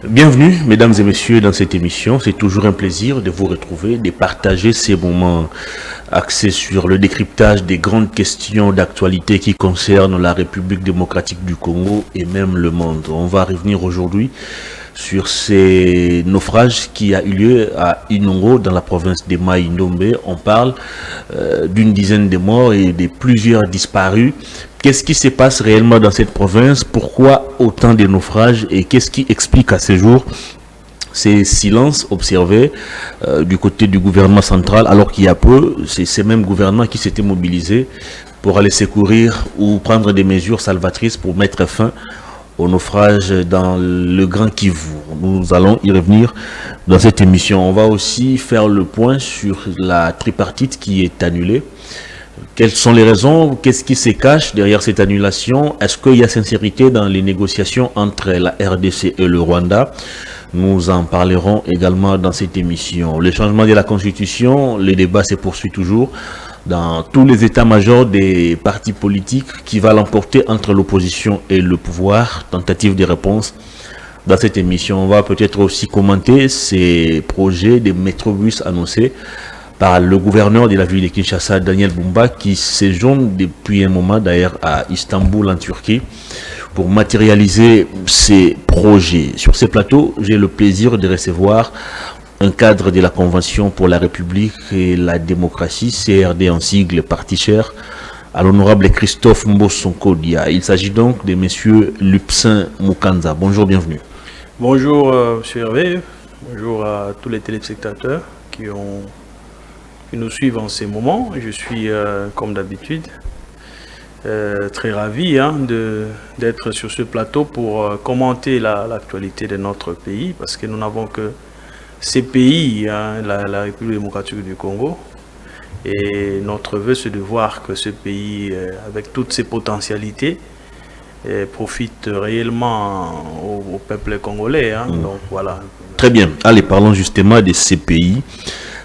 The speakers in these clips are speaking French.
Bienvenue, mesdames et messieurs, dans cette émission. C'est toujours un plaisir de vous retrouver, de partager ces moments axés sur le décryptage des grandes questions d'actualité qui concernent la République démocratique du Congo et même le monde. On va revenir aujourd'hui sur ces naufrages qui a eu lieu à Inongo dans la province de Mai-Ndombe. On parle d'une dizaine de morts et de plusieurs disparus. Qu'est-ce qui se passe réellement dans cette province? Pourquoi autant de naufrages? Et qu'est-ce qui explique à ce jour ces silences observés du côté du gouvernement central, alors qu'il y a peu, c'est ces mêmes gouvernements qui s'étaient mobilisés pour aller secourir ou prendre des mesures salvatrices pour mettre fin au naufrage dans le Grand Kivu. Nous allons y revenir dans cette émission. On va aussi faire le point sur la tripartite qui est annulée. Quelles sont les raisons? Qu'est-ce qui se cache derrière cette annulation? Est-ce qu'il y a sincérité dans les négociations entre la RDC et le Rwanda? Nous en parlerons également dans cette émission. Le changement de la Constitution, le débat se poursuit toujours dans tous les états-majors des partis politiques qui va l'emporter entre l'opposition et le pouvoir. Tentative de réponse dans cette émission. On va peut-être aussi commenter ces projets de métrobus annoncés par le gouverneur de la ville de Kinshasa, Daniel Bumba, qui séjourne depuis un moment d'ailleurs à Istanbul en Turquie pour matérialiser ces projets. Sur ces plateaux, j'ai le plaisir de recevoir un cadre de la Convention pour la République et la démocratie, CRD en sigle, parti cher, à l'honorable Christophe Mbosonko-Dia. Il s'agit donc de monsieur Lupsin Mukanza. Bonjour, bienvenue. Bonjour, monsieur Hervé. Bonjour à tous les téléspectateurs qui nous suivent en ces moments. Je suis, comme d'habitude, très ravi d'être sur ce plateau pour commenter l'actualité de notre pays, parce que nous n'avons que ces pays, la République démocratique du Congo, et notre vœu c'est de voir que ce pays, avec toutes ses potentialités, profite réellement au peuple congolais. Donc voilà. Très bien. Allez, parlons justement de ces pays.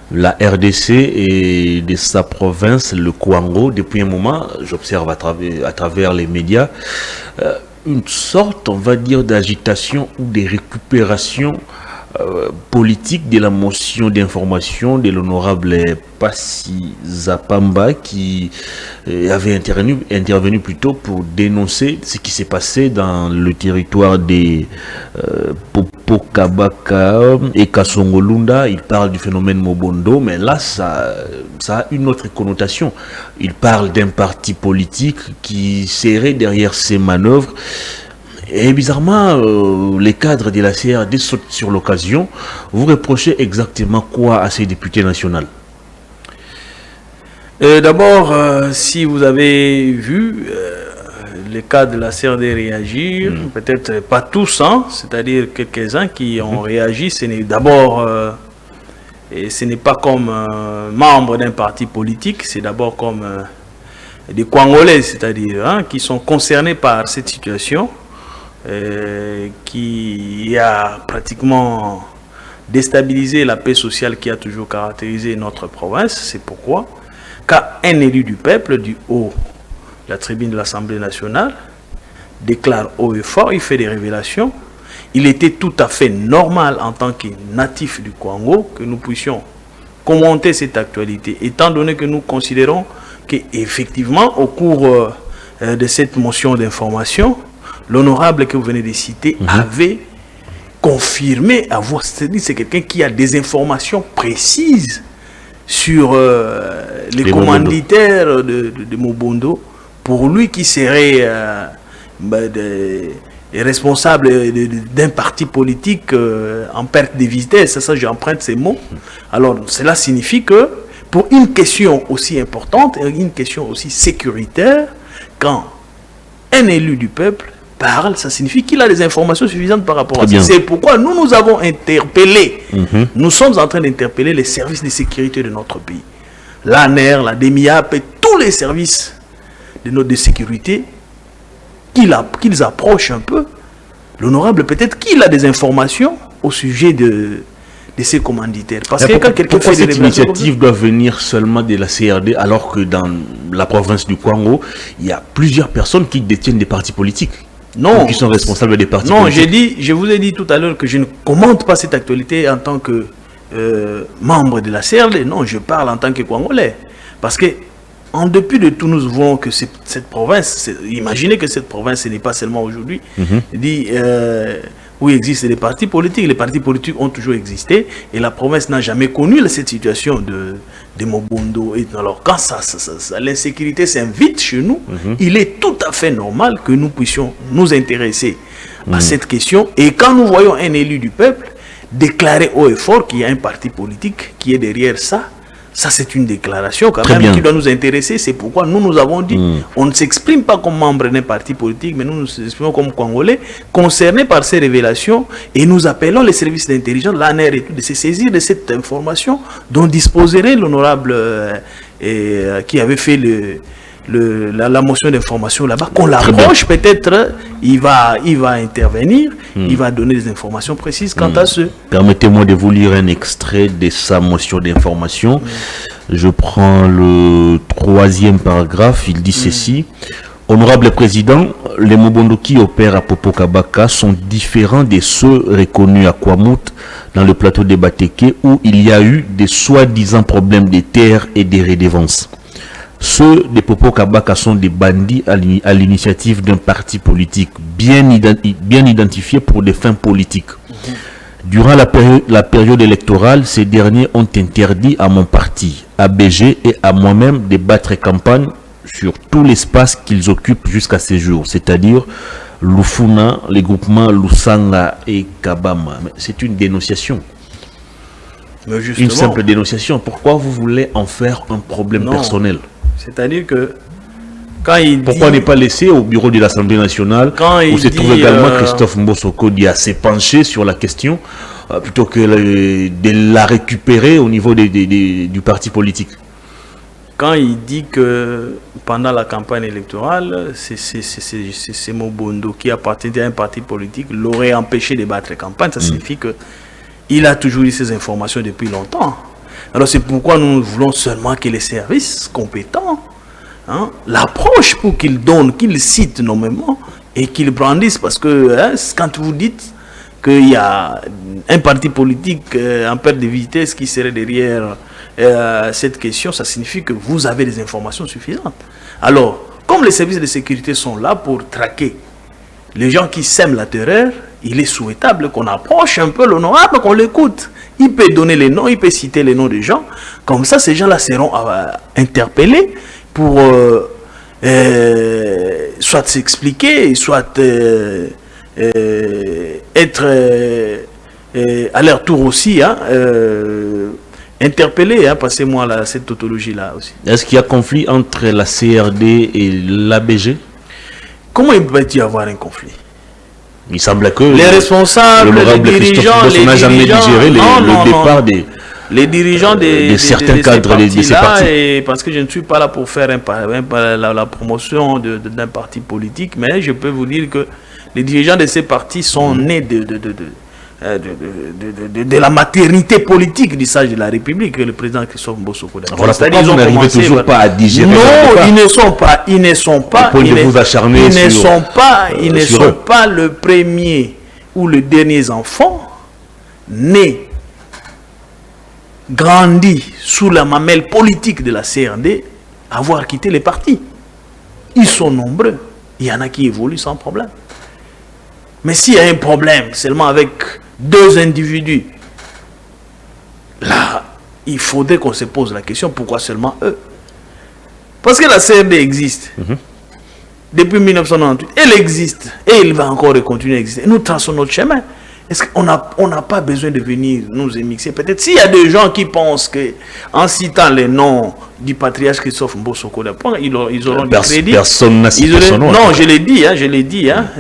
La RDC et de sa province, le Congo, depuis un moment, j'observe à travers les médias, une sorte, on va dire, d'agitation ou de récupération politique de la motion d'information de l'honorable Passi Zapamba qui avait intervenu plutôt pour dénoncer ce qui s'est passé dans le territoire des Popokabaka et Kasongolunda. Il parle du phénomène Mobondo, mais là ça a une autre connotation. Il parle d'un parti politique qui serait derrière ces manœuvres. Et bizarrement, les cadres de la CRD sautent sur l'occasion. Vous reprochez exactement quoi à ces députés nationaux? D'abord, si vous avez vu les cadres de la CRD réagir, peut-être pas tous, c'est-à-dire quelques-uns qui ont réagi, ce n'est d'abord, et ce n'est pas comme membre d'un parti politique, c'est d'abord comme des Congolais, c'est-à-dire qui sont concernés par cette situation. Qui a pratiquement déstabilisé la paix sociale qui a toujours caractérisé notre province. C'est pourquoi, quand un élu du peuple, du haut de la tribune de l'Assemblée nationale, déclare haut et fort, il fait des révélations, il était tout à fait normal en tant que natif du Congo que nous puissions commenter cette actualité, étant donné que nous considérons qu'effectivement, au cours de cette motion d'information, l'honorable que vous venez de citer avait confirmé avoir, c'est-à-dire c'est quelqu'un qui a des informations précises sur les commanditaires de Mobondo, pour lui qui serait responsable d'un parti politique en perte de vitesse. Ça j'emprunte ces mots. Alors cela signifie que pour une question aussi importante, une question aussi sécuritaire, quand un élu du peuple parle, ça signifie qu'il a des informations suffisantes par rapport à ça. C'est pourquoi nous avons interpellé, nous sommes en train d'interpeller les services de sécurité de notre pays. L'ANER, la DEMIAP et tous les services de sécurité, qu'ils approchent un peu. L'honorable, peut-être qu'il a des informations au sujet de ces commanditaires. Parce que quand quelqu'un fait cette initiative doit venir seulement de la CRD, alors que dans la province du Congo, il y a plusieurs personnes qui détiennent des partis politiques. Non. Qui sont responsables des partis non, politiques. je vous ai dit tout à l'heure que je ne commente pas cette actualité en tant que membre de la CRD. Non, je parle en tant que Congolais. Parce que, en dépit de tout, nous voulons que cette province, imaginez que cette province, ce n'est pas seulement aujourd'hui, où existent les partis politiques. Les partis politiques ont toujours existé et la province n'a jamais connu cette situation de Mobondo. Et alors, quand l'insécurité s'invite chez nous, il est tout à fait normal que nous puissions nous intéresser à cette question. Et quand nous voyons un élu du peuple déclarer haut et fort qu'il y a un parti politique qui est derrière ça, ça, c'est une déclaration quand même qui doit nous intéresser. C'est pourquoi nous avons dit, on ne s'exprime pas comme membre d'un parti politique, mais nous nous exprimons comme Congolais, concernés par ces révélations, et nous appelons les services d'intelligence, l'ANR et tout, de se saisir de cette information dont disposerait l'honorable qui avait fait la motion d'information là-bas, qu'on l'approche peut-être, il va intervenir, il va donner des informations précises quant à ce. Permettez-moi de vous lire un extrait de sa motion d'information. Je prends le 3e paragraphe, il dit ceci. Honorable Président, les Mobondo qui opèrent à Popo-Kabaka sont différents de ceux reconnus à Kwamut dans le plateau de Bateke où il y a eu des soi-disant problèmes de terre et de redevances. Ceux de Popo-Kabaka sont des bandits à l'initiative d'un parti politique bien identifié pour des fins politiques. Durant la période électorale, ces derniers ont interdit à mon parti, à BG et à moi-même de battre campagne sur tout l'espace qu'ils occupent jusqu'à ces jours, c'est-à-dire Lufuna, les groupements Lusanga et Kabama. C'est une dénonciation. Une simple dénonciation. Pourquoi vous voulez en faire un problème personnel? C'est-à-dire que quand il pourquoi ne pas laisser au bureau de l'Assemblée nationale où se trouve également Christophe Mbosoko à se pencher sur la question plutôt que de la récupérer au niveau du parti politique? Quand il dit que pendant la campagne électorale, c'est Mobondo qui appartient à un parti politique l'aurait empêché de battre campagne, ça signifie qu'il a toujours eu ces informations depuis longtemps. Alors c'est pourquoi nous voulons seulement que les services compétents l'approchent pour qu'ils donnent, qu'ils citent nommément et qu'ils brandissent. Parce que quand vous dites qu'il y a un parti politique en perte de vitesse qui serait derrière cette question, ça signifie que vous avez des informations suffisantes. Alors, comme les services de sécurité sont là pour traquer les gens qui sèment la terreur, il est souhaitable qu'on approche un peu l'honorable, qu'on l'écoute. Il peut donner les noms, il peut citer les noms des gens. Comme ça, ces gens-là seront interpellés pour soit s'expliquer, soit être à leur tour aussi interpellés. Passez-moi cette tautologie-là aussi. Est-ce qu'il y a conflit entre la CRD et l'ABG? Comment il peut y avoir un conflit? Il semble que les responsables, les dirigeants, n'a jamais digéré le départ les dirigeants de certains cadres de ces partis. Et parce que je ne suis pas là pour faire la promotion d'un parti politique, mais je peux vous dire que les dirigeants de ces partis sont nés de la maternité politique du sage de la République, le président Christophe Mbosoko. Voilà, c'est-à-dire qu'ils n'arrivent toujours pas à digérer. Non, ils ne sont pas ils ne sont pas le premier ou le dernier enfant né, grandi sous la mamelle politique de la CRD, à avoir quitté les partis. Ils sont nombreux. Il y en a qui évoluent sans problème. Mais s'il y a un problème seulement avec 2 individus, là, il faudrait qu'on se pose la question, pourquoi seulement eux? Parce que la CRD existe. Depuis 1998, elle existe. Et elle va encore continuer à exister. Nous traçons notre chemin. Est-ce qu'on n'a pas besoin de venir nous émixer? Peut-être s'il y a des gens qui pensent qu'en citant les noms du patriarche Christophe Mbosoko, ils auront du crédit. Personne n'a cité son nom. Non, je l'ai dit.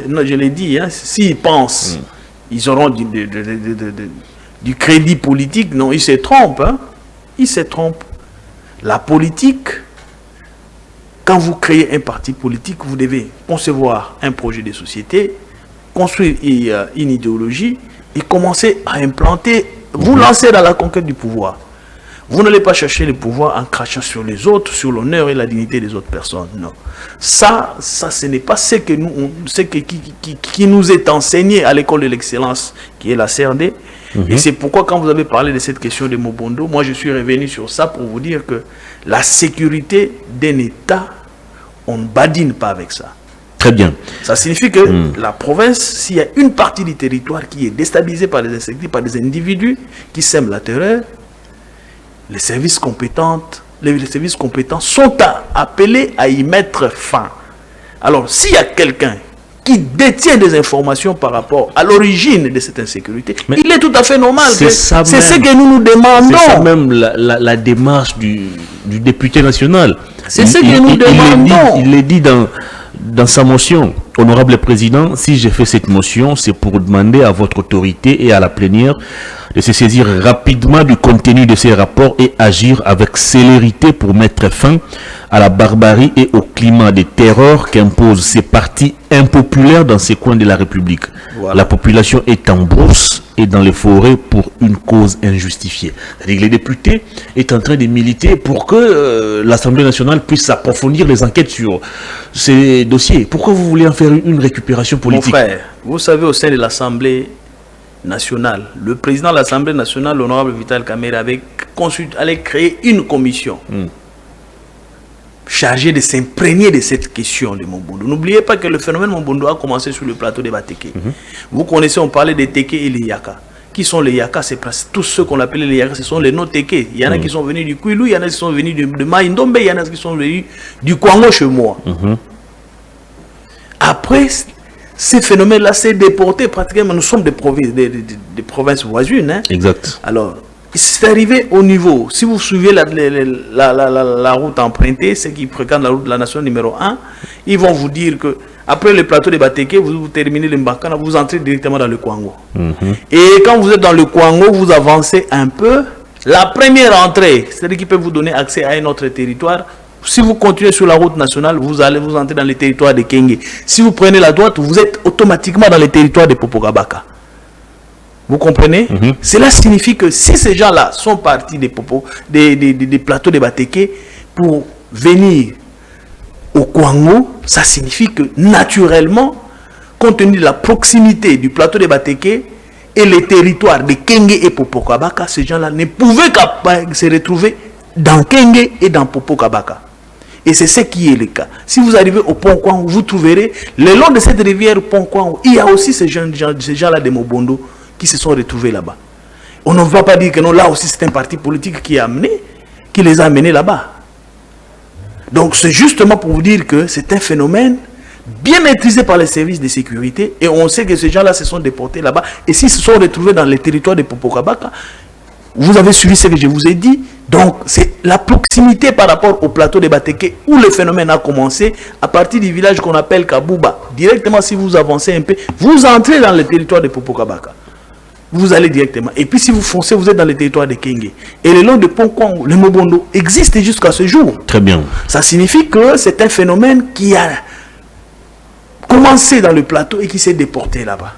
Non, je l'ai dit. S'ils pensent, ils auront du crédit politique. Non, ils se trompent. Ils se trompent. La politique, quand vous créez un parti politique, vous devez concevoir un projet de société, construire une idéologie et commencer à implanter, vous lancer dans la conquête du pouvoir. Vous n'allez pas chercher le pouvoir en crachant sur les autres, sur l'honneur et la dignité des autres personnes. Non. Ça ce n'est pas ce que qui nous est enseigné à l'école de l'excellence, qui est la CRD. Et c'est pourquoi, quand vous avez parlé de cette question de Mobondo, moi je suis revenu sur ça pour vous dire que la sécurité d'un État, on ne badine pas avec ça. Très bien. Ça signifie que la province, s'il y a une partie du territoire qui est déstabilisée par des insectes, par des individus qui sèment la terreur, les services compétents sont appelés à y mettre fin. Alors, s'il y a quelqu'un qui détient des informations par rapport à l'origine de cette insécurité, il est tout à fait normal. C'est ce que nous demandons. C'est ça même la démarche du député national. C'est ce que nous demandons. Il est dit dans sa motion. Honorable Président, si j'ai fait cette motion, c'est pour demander à votre autorité et à la plénière de se saisir rapidement du contenu de ces rapports et agir avec célérité pour mettre fin à la barbarie et au climat de terreur qu'imposent ces partis impopulaires dans ces coins de la République. Voilà. La population est en brousse et dans les forêts pour une cause injustifiée. C'est-à-dire que les députés sont en train de militer pour que l'Assemblée nationale puisse approfondir les enquêtes sur ces dossiers. Pourquoi vous voulez en faire une récupération politique? Mon frère, vous savez, au sein de l'Assemblée nationale, le président de l'Assemblée nationale, l'honorable Vital Kamerhe, allait créer une commission chargée de s'imprégner de cette question de Mobondo. N'oubliez pas que le phénomène Mobondo a commencé sur le plateau de Bateke. Vous connaissez, on parlait des Teke et les Yaka. Qui sont les Yaka? C'est tous ceux qu'on appelait les Yaka, ce sont les no-Teke. Il y en a qui sont venus du Kwilu, il y en a qui sont venus de Maïndombe, il y en a qui sont venus du Kwango chez moi. Après, ces phénomènes-là s'est déporté pratiquement. Nous sommes des provinces voisines. Hein? Exact. Alors, c'est arrivé au niveau. Si vous suivez la route empruntée, ceux qui fréquentent la route de la nation numéro 1, ils vont vous dire que après le plateau de Bateke, vous terminez le Mbakana, vous entrez directement dans le Kwango. Et quand vous êtes dans le Kwango, vous avancez un peu. La première entrée, c'est-à-dire qu'ils peuvent vous donner accès à un autre territoire. Si vous continuez sur la route nationale, vous allez vous entrer dans le territoire de Kenge. Si vous prenez la droite, vous êtes automatiquement dans le territoire de Popokabaka. Vous comprenez? Cela signifie que si ces gens-là sont partis des plateaux de Bateke pour venir au Kwango, ça signifie que naturellement, compte tenu de la proximité du plateau de Bateke et les territoires de Kenge et Popokabaka, ces gens-là ne pouvaient pas se retrouver dans Kenge et dans Popokabaka. Et c'est ce qui est le cas. Si vous arrivez au Pont Kwango, vous trouverez, le long de cette rivière Pont Kwango, il y a aussi ces gens-là de Mobondo qui se sont retrouvés là-bas. On ne va pas dire que non, là aussi c'est un parti politique qui les a amenés là-bas. Donc c'est justement pour vous dire que c'est un phénomène bien maîtrisé par les services de sécurité et on sait que ces gens-là se sont déportés là-bas. Et s'ils se sont retrouvés dans les territoires de Popokabaka, vous avez suivi ce que je vous ai dit. Donc c'est la proximité par rapport au plateau de Bateke où le phénomène a commencé à partir du village qu'on appelle Kabouba. Directement, si vous avancez un peu, vous entrez dans le territoire de Popokabaka. Vous allez directement. Et puis si vous foncez, vous êtes dans le territoire de Kenge. Et le long de Pont-Kwango, le Mobondo existe jusqu'à ce jour. Très bien. Ça signifie que c'est un phénomène qui a commencé dans le plateau et qui s'est déporté là-bas.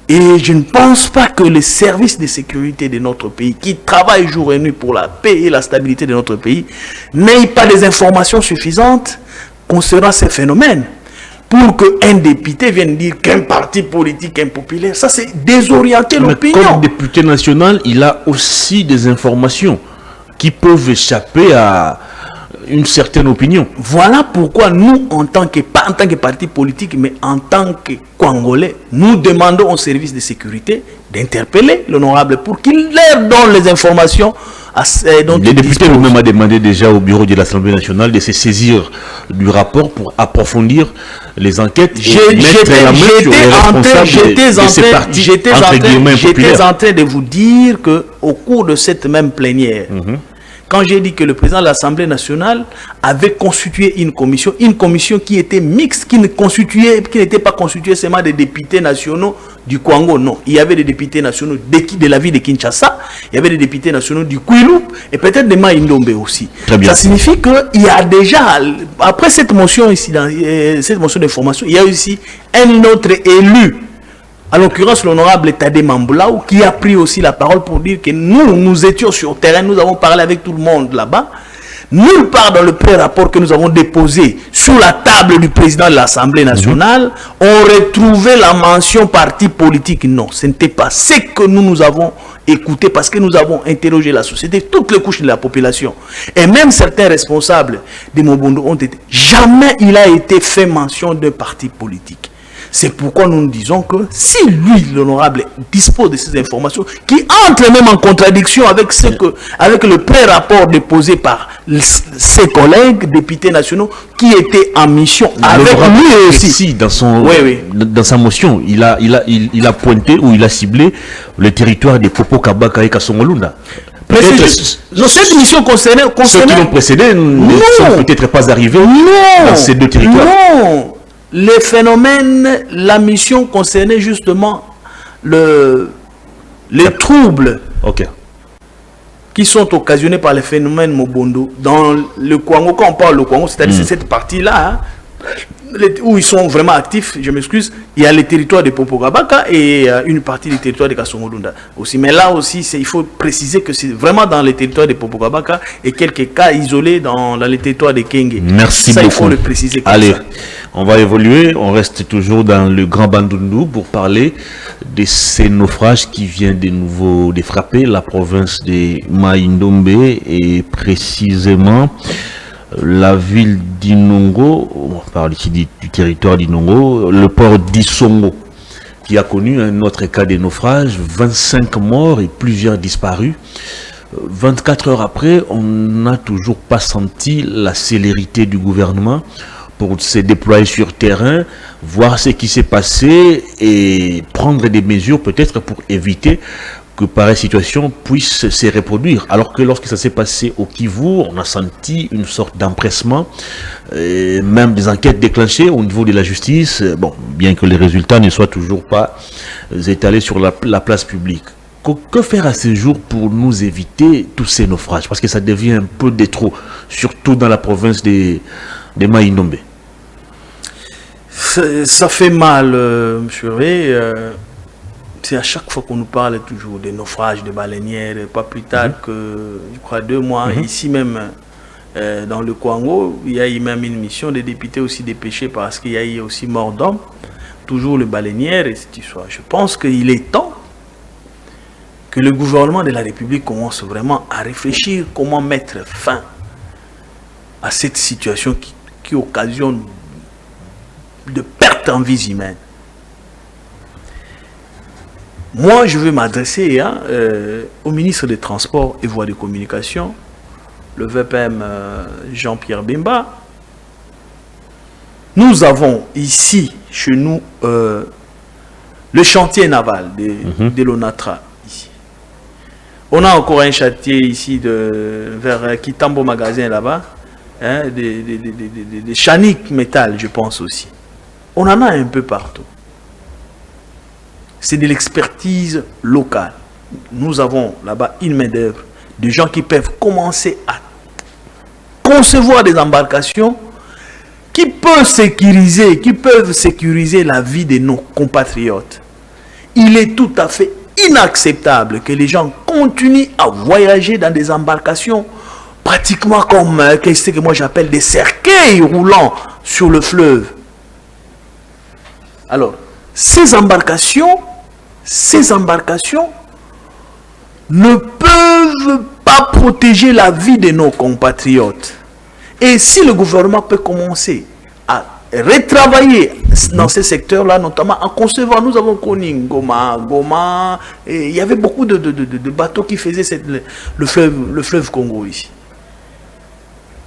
Et je ne pense pas que les services de sécurité de notre pays, qui travaillent jour et nuit pour la paix et la stabilité de notre pays, n'aient pas des informations suffisantes concernant ces phénomènes. Pour qu'un député vienne dire qu'un parti politique impopulaire, ça c'est désorienter l'opinion. Comme député national, il a aussi des informations qui peuvent échapper à une certaine opinion. Voilà pourquoi nous, pas en tant que parti politique, mais en tant que Congolais, nous demandons au service de sécurité d'interpeller l'honorable pour qu'il leur donne les informations dont les députés eux-mêmes ont demandé déjà au bureau de l'Assemblée nationale de se saisir du rapport pour approfondir les enquêtes. J'étais en train de vous dire qu'au cours de cette même plénière, quand j'ai dit que le président de l'Assemblée nationale avait constitué une commission qui était mixte, qui n'était pas constituée seulement des députés nationaux du Kwango, non. Il y avait des députés nationaux de la ville de Kinshasa, il y avait des députés nationaux du Kwilu et peut-être de Maïndombe aussi. Ça signifie qu'il y a déjà, après cette motion ici, cette motion d'information, il y a aussi un autre élu à l'occurrence l'honorable Tadé Mamboulaou, qui a pris aussi la parole pour dire que nous étions sur terrain, nous avons parlé avec tout le monde là-bas. Nulle part dans le pré-rapport que nous avons déposé sur la table du président de l'Assemblée nationale, on retrouvait la mention parti politique. Non, ce n'était pas ce que nous avons écouté parce que nous avons interrogé la société, toutes les couches de la population. Et même certains responsables de Mobondo ont été... Jamais il a été fait mention d'un parti politique. C'est pourquoi nous disons que si lui, l'honorable, dispose de ces informations qui entrent même en contradiction avec avec le pré-rapport déposé par ses collègues députés nationaux qui étaient en mission avec lui aussi. Dans sa motion, il a pointé ou il a ciblé le territoire des Popo Kabaka et Kasongolunda. Cette mission concernait... Ceux qui l'ont précédé ne sont peut-être pas arrivés dans ces deux territoires. Non. Les phénomènes, la mission concernait justement les troubles qui sont occasionnés par les phénomènes Mobondo. Dans le Kwango, quand on parle de Kwango, c'est-à-dire cette partie-là, où ils sont vraiment actifs, je m'excuse, il y a les territoires de Popogabaka et une partie du territoire de Kasongolunda aussi. Mais là aussi, il faut préciser que c'est vraiment dans les territoires de Popogabaka et quelques cas isolés dans les territoires de Kenge. Merci beaucoup. Il faut le préciser comme Allez, ça. On va évoluer, on reste toujours dans le Grand Bandundu pour parler de ces naufrages qui viennent de frapper la province de Mai-Ndombe et précisément la ville d'Inongo, on parle ici du territoire d'Inongo, le port d'Issongo, qui a connu un autre cas de naufrage, 25 morts et plusieurs disparus. 24 heures après, on n'a toujours pas senti la célérité du gouvernement pour se déployer sur terrain, voir ce qui s'est passé et prendre des mesures peut-être pour éviter que pareille situation puisse se reproduire. Alors que lorsque ça s'est passé au Kivu, on a senti une sorte d'empressement, même des enquêtes déclenchées au niveau de la justice, bon, bien que les résultats ne soient toujours pas étalés sur la place publique. Que faire à ce jour pour nous éviter tous ces naufrages? Parce que ça devient un peu de trop, surtout dans la province de Mai-Ndombe. Ça fait mal, monsieur Ray. C'est à chaque fois qu'on nous parle toujours des naufrages de baleinières, pas plus tard que, je crois, 2 mois, ici même, dans le Kwango, il y a eu même une mission des députés aussi dépêchés parce qu'il y a eu aussi mort d'hommes, toujours le baleinière et cette histoire. Je pense qu'il est temps que le gouvernement de la République commence vraiment à réfléchir comment mettre fin à cette situation qui occasionne de pertes en vies humaines. Moi, je veux m'adresser au ministre des Transports et Voies de Communication, le VPM Jean-Pierre Bemba. Nous avons ici, chez nous, le chantier naval de l'ONATRA. Ici. On a encore un chantier ici vers Kitambo Magasin là-bas, hein, des Chanik Métal, je pense aussi. On en a un peu partout. C'est de l'expertise locale. Nous avons là-bas une main-d'œuvre, des gens qui peuvent commencer à concevoir des embarcations qui peuvent sécuriser la vie de nos compatriotes. Il est tout à fait inacceptable que les gens continuent à voyager dans des embarcations pratiquement comme ce que moi j'appelle des cercueils roulants sur le fleuve. Alors, ces embarcations ne peuvent pas protéger la vie de nos compatriotes. Et si le gouvernement peut commencer à retravailler dans ces secteurs-là, notamment en concevoir, nous avons connu Goma, et il y avait beaucoup de bateaux qui faisaient le fleuve Congo ici.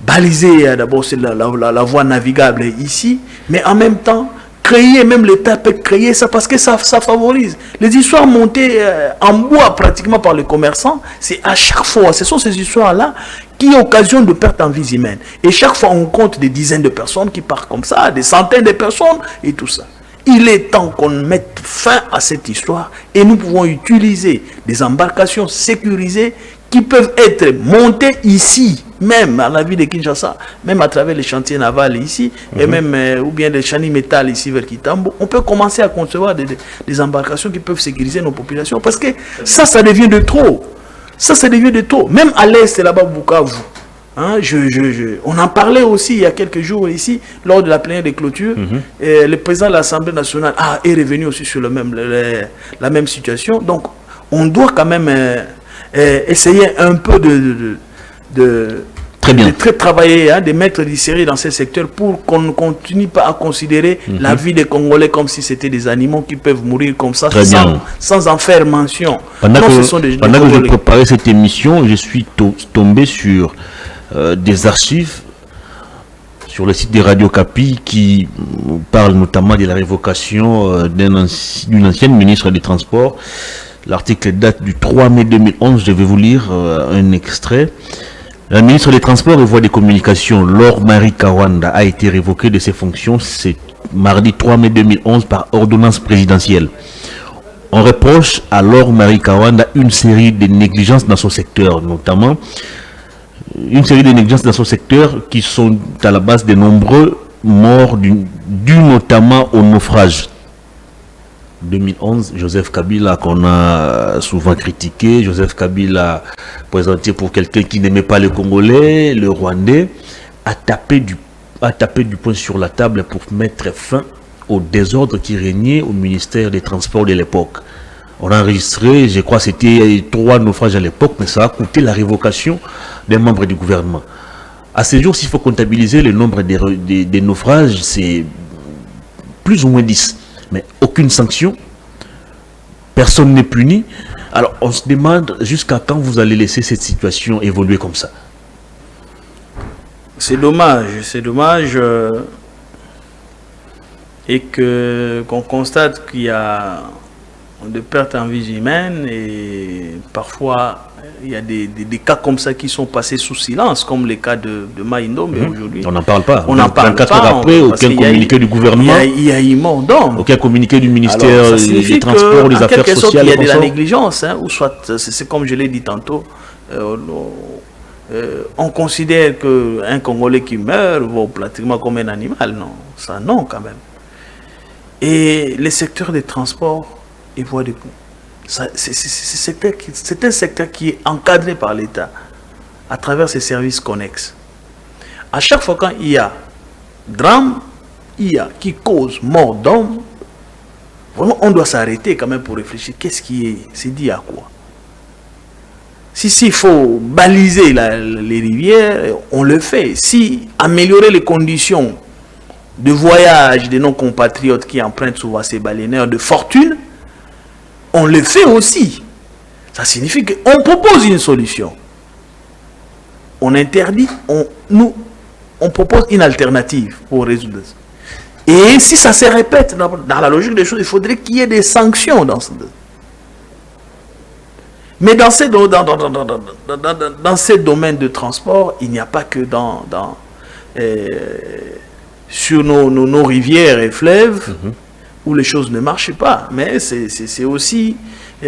Baliser d'abord c'est la voie navigable ici, mais en même temps, même l'État peut créer ça parce que ça favorise. Les histoires montées en bois pratiquement par les commerçants, c'est à chaque fois, ce sont ces histoires-là qui occasionnent de pertes en vies humaines. Et chaque fois, on compte des dizaines de personnes qui partent comme ça, des centaines de personnes et tout ça. Il est temps qu'on mette fin à cette histoire et nous pouvons utiliser des embarcations sécurisées qui peuvent être montés ici, même à la ville de Kinshasa, même à travers les chantiers navals ici, et même, ou bien les chantiers métal ici vers Kitambo, on peut commencer à concevoir des embarcations qui peuvent sécuriser nos populations, parce que ça devient de trop. Ça devient de trop. Même à l'est, là-bas, Bukavu. Hein, on en parlait aussi il y a quelques jours ici, lors de la plénière de clôture. Et le président de l'Assemblée nationale est revenu aussi sur la même situation. Donc, on doit quand même essayer un peu de travailler, hein, de mettre du sérieux dans ces secteurs pour qu'on ne continue pas à considérer la vie des Congolais comme si c'était des animaux qui peuvent mourir comme ça sans en faire mention. Pendant que je préparais cette émission, je suis tombé sur des archives sur le site de Radio Kapi qui parlent notamment de la révocation d'une ancienne ministre des Transports. L'article date du 3 mai 2011, je vais vous lire un extrait. La ministre des Transports et Voies de Communication, Laure Marie Kawanda, a été révoquée de ses fonctions ce mardi 3 mai 2011 par ordonnance présidentielle. On reproche à Laure Marie Kawanda une série de négligences dans son secteur, notamment une série de négligences dans son secteur qui sont à la base de nombreux morts dus notamment au naufrage. 2011, Joseph Kabila, qu'on a souvent critiqué, Joseph Kabila présenté pour quelqu'un qui n'aimait pas les Congolais, le Rwandais, a tapé du poing sur la table pour mettre fin au désordre qui régnait au ministère des Transports de l'époque. On a enregistré, je crois c'était 3 naufrages à l'époque, mais ça a coûté la révocation des membres du gouvernement. À ce jour, s'il faut comptabiliser le nombre des naufrages, c'est plus ou moins 10. Mais aucune sanction, personne n'est puni. Alors on se demande jusqu'à quand vous allez laisser cette situation évoluer comme ça. C'est dommage, et qu'on constate qu'il y a de pertes en vie humaine et parfois il y a des cas comme ça qui sont passés sous silence, comme les cas de Maïndo, mais aujourd'hui on n'en parle pas. On n'en parle pas. 24 heures après, aucun communiqué du gouvernement. Il y a eu mort d'homme. Aucun communiqué du ministère des Transports, des Affaires sociales. Il y a de la négligence, hein, ou soit c'est comme je l'ai dit tantôt. On considère qu'un Congolais qui meurt vaut pratiquement comme un animal. Non, ça non quand même. Et les secteurs des transports et voies de c'est un secteur qui est encadré par l'État à travers ses services connexes. À chaque fois quand il y a drame, qui cause mort d'homme, vraiment on doit s'arrêter quand même pour réfléchir. Qu'est-ce qui c'est dit à quoi? S'il faut baliser les rivières, on le fait. Si améliorer les conditions de voyage de nos compatriotes qui empruntent souvent ces baleinières de fortune, on le fait aussi. Ça signifie qu'on propose une solution. On interdit, on propose une alternative pour résoudre ça. Et si ça se répète dans la logique des choses, il faudrait qu'il y ait des sanctions dans ce... Mais dans ces domaines de transport, il n'y a pas que sur nos rivières et fleuves où les choses ne marchent pas. Mais c'est aussi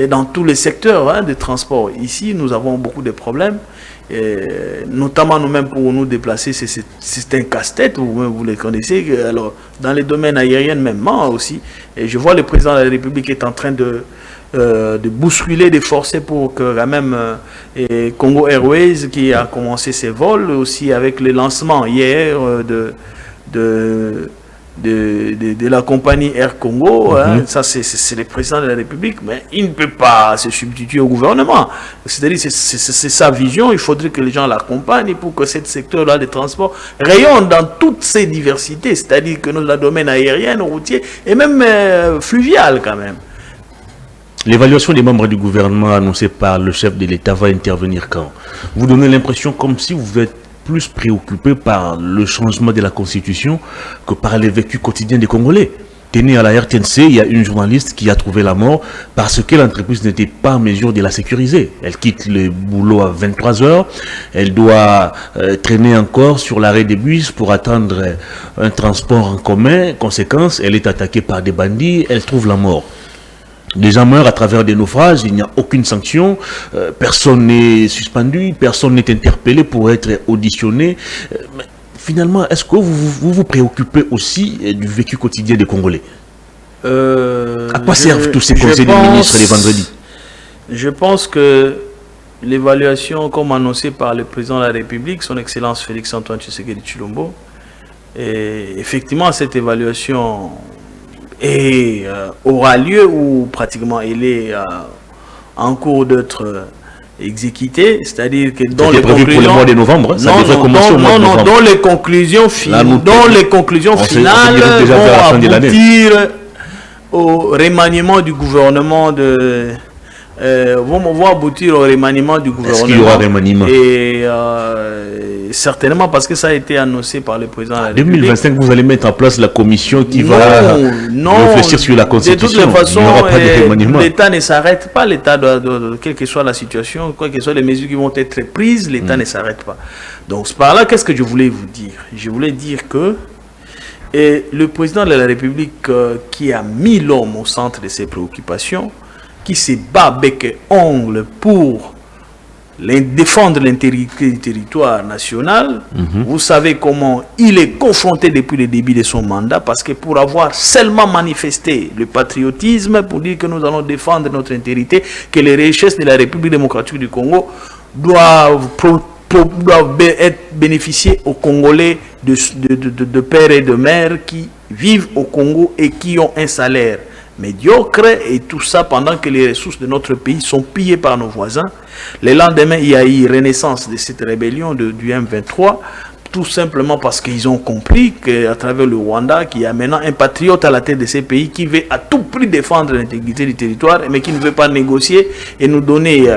dans tous les secteurs de transport. Ici, nous avons beaucoup de problèmes. Notamment nous-mêmes pour nous déplacer, c'est un casse-tête, vous les connaissez. Alors, dans les domaines aériens même, moi aussi. Et je vois le président de la République est en train de bousculer, de forcer pour que quand même Congo Airways qui a commencé ses vols aussi avec le lancement hier de la compagnie Air Congo, ça c'est le président de la République, mais il ne peut pas se substituer au gouvernement. C'est-à-dire c'est sa vision, il faudrait que les gens l'accompagnent pour que ce secteur-là des transports rayonne dans toutes ses diversités, c'est-à-dire que dans le domaine aérien, routier et même fluvial quand même. L'évaluation des membres du gouvernement annoncée par le chef de l'État va intervenir quand? Vous donnez l'impression comme si vous êtes plus préoccupé par le changement de la Constitution que par les vécus quotidiens des Congolais. Tenez, à la RTNC, il y a une journaliste qui a trouvé la mort parce que l'entreprise n'était pas en mesure de la sécuriser. Elle quitte le boulot à 23 h, elle doit traîner encore sur l'arrêt des bus pour attendre un transport en commun. Conséquence, elle est attaquée par des bandits, elle trouve la mort. Des gens meurent à travers des naufrages, il n'y a aucune sanction, personne n'est suspendu, personne n'est interpellé pour être auditionné. Mais finalement, est-ce que vous préoccupez aussi du vécu quotidien des Congolais? À quoi servent tous ces conseils des ministres les vendredis? Je pense que l'évaluation, comme annoncé par le président de la République, son Excellence Félix-Antoine Tshisekedi Tshilombo, et effectivement, cette évaluation aura lieu ou pratiquement elle est en cours d'être exécutée, c'est-à-dire que dans les conclusions pour le mois de novembre, ça devrait commencer au mois de novembre. Dans les conclusions finales vont aboutir au remaniement du gouvernement vont aboutir au remaniement du gouvernement. Est-ce qu'il y aura remaniement? Et certainement, parce que ça a été annoncé par le président de la République. 2025, vous allez mettre en place la commission qui va réfléchir sur la Constitution. De toute façon, l'État ne s'arrête pas. L'État, quelle que soit la situation, quelles que soient les mesures qui vont être prises, l'État ne s'arrête pas. Donc, par là, qu'est-ce que je voulais vous dire? Je voulais dire que le président de la République qui a mis l'homme au centre de ses préoccupations, qui se bat bec et ongle pour défendre l'intégrité du territoire national. Vous savez comment il est confronté depuis le début de son mandat, parce que pour avoir seulement manifesté le patriotisme, pour dire que nous allons défendre notre intégrité, que les richesses de la République démocratique du Congo doivent bénéficier aux Congolais de pères et de mères qui vivent au Congo et qui ont un salaire médiocre, et tout ça pendant que les ressources de notre pays sont pillées par nos voisins. Le lendemain, il y a eu renaissance de cette rébellion du M23, tout simplement parce qu'ils ont compris qu'à travers le Rwanda, qu'il y a maintenant un patriote à la tête de ces pays qui veut à tout prix défendre l'intégrité du territoire, mais qui ne veut pas négocier et nous donner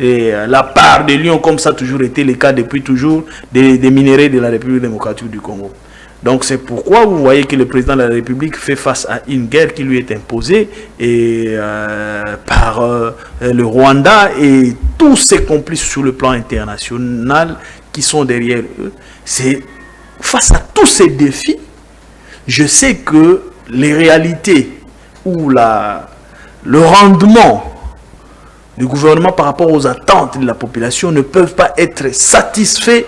la part de lion, comme ça a toujours été le cas depuis toujours, des minéraux de la République démocratique du Congo. Donc c'est pourquoi vous voyez que le président de la République fait face à une guerre qui lui est imposée par le Rwanda et tous ses complices sur le plan international qui sont derrière eux. C'est face à tous ces défis, je sais que les réalités ou le rendement du gouvernement par rapport aux attentes de la population ne peuvent pas être satisfaits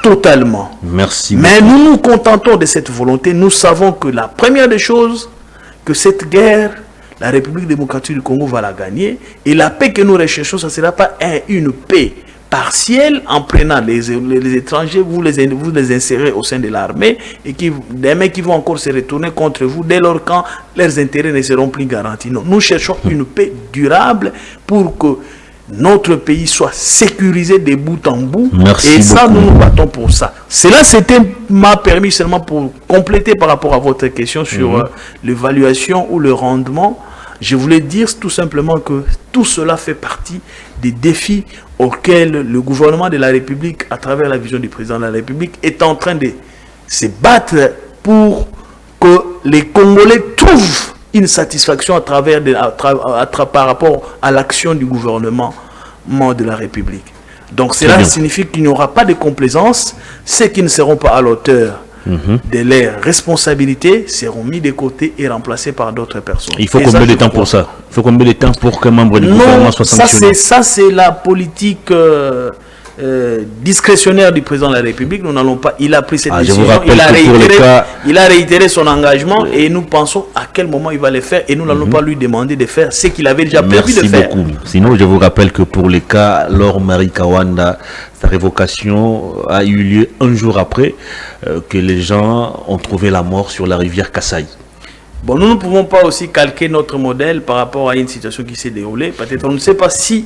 totalement. Merci. Mais nous nous contentons de cette volonté. Nous savons que la première des choses, que cette guerre, la République démocratique du Congo va la gagner. Et la paix que nous recherchons, ça ne sera pas une paix partielle en prenant les étrangers, vous les insérez au sein de l'armée et des mecs qui vont encore se retourner contre vous dès lors quand leurs intérêts ne seront plus garantis. Non, nous cherchons une paix durable pour que notre pays soit sécurisé de bout en bout. Merci et ça, beaucoup. nous nous battons pour ça. Cela m'a permis seulement pour compléter par rapport à votre question sur l'évaluation ou le rendement. Je voulais dire tout simplement que tout cela fait partie des défis auxquels le gouvernement de la République, à travers la vision du président de la République, est en train de se battre pour que les Congolais trouvent une satisfaction par rapport à l'action du gouvernement de la République. Donc cela signifie qu'il n'y aura pas de complaisance. Ceux qui ne seront pas à l'auteur de leurs responsabilités seront mis de côté et remplacés par d'autres personnes. Il faut combien de temps pour ça? Il faut combien de temps pour qu'un membre du gouvernement soit sanctionné? Ça c'est la politique discrétionnaire du président de la République. Nous n'allons pas. Il a pris cette décision. Il a réitéré son engagement et nous pensons à quel moment il va le faire et nous n'allons pas lui demander de faire ce qu'il avait déjà prévu de faire. Merci beaucoup. Sinon, je vous rappelle que pour les cas, Laure Marie Kawanda, sa révocation a eu lieu un jour après que les gens ont trouvé la mort sur la rivière Kasaï. Bon, nous ne pouvons pas aussi calquer notre modèle par rapport à une situation qui s'est déroulée. Peut-être on ne sait pas si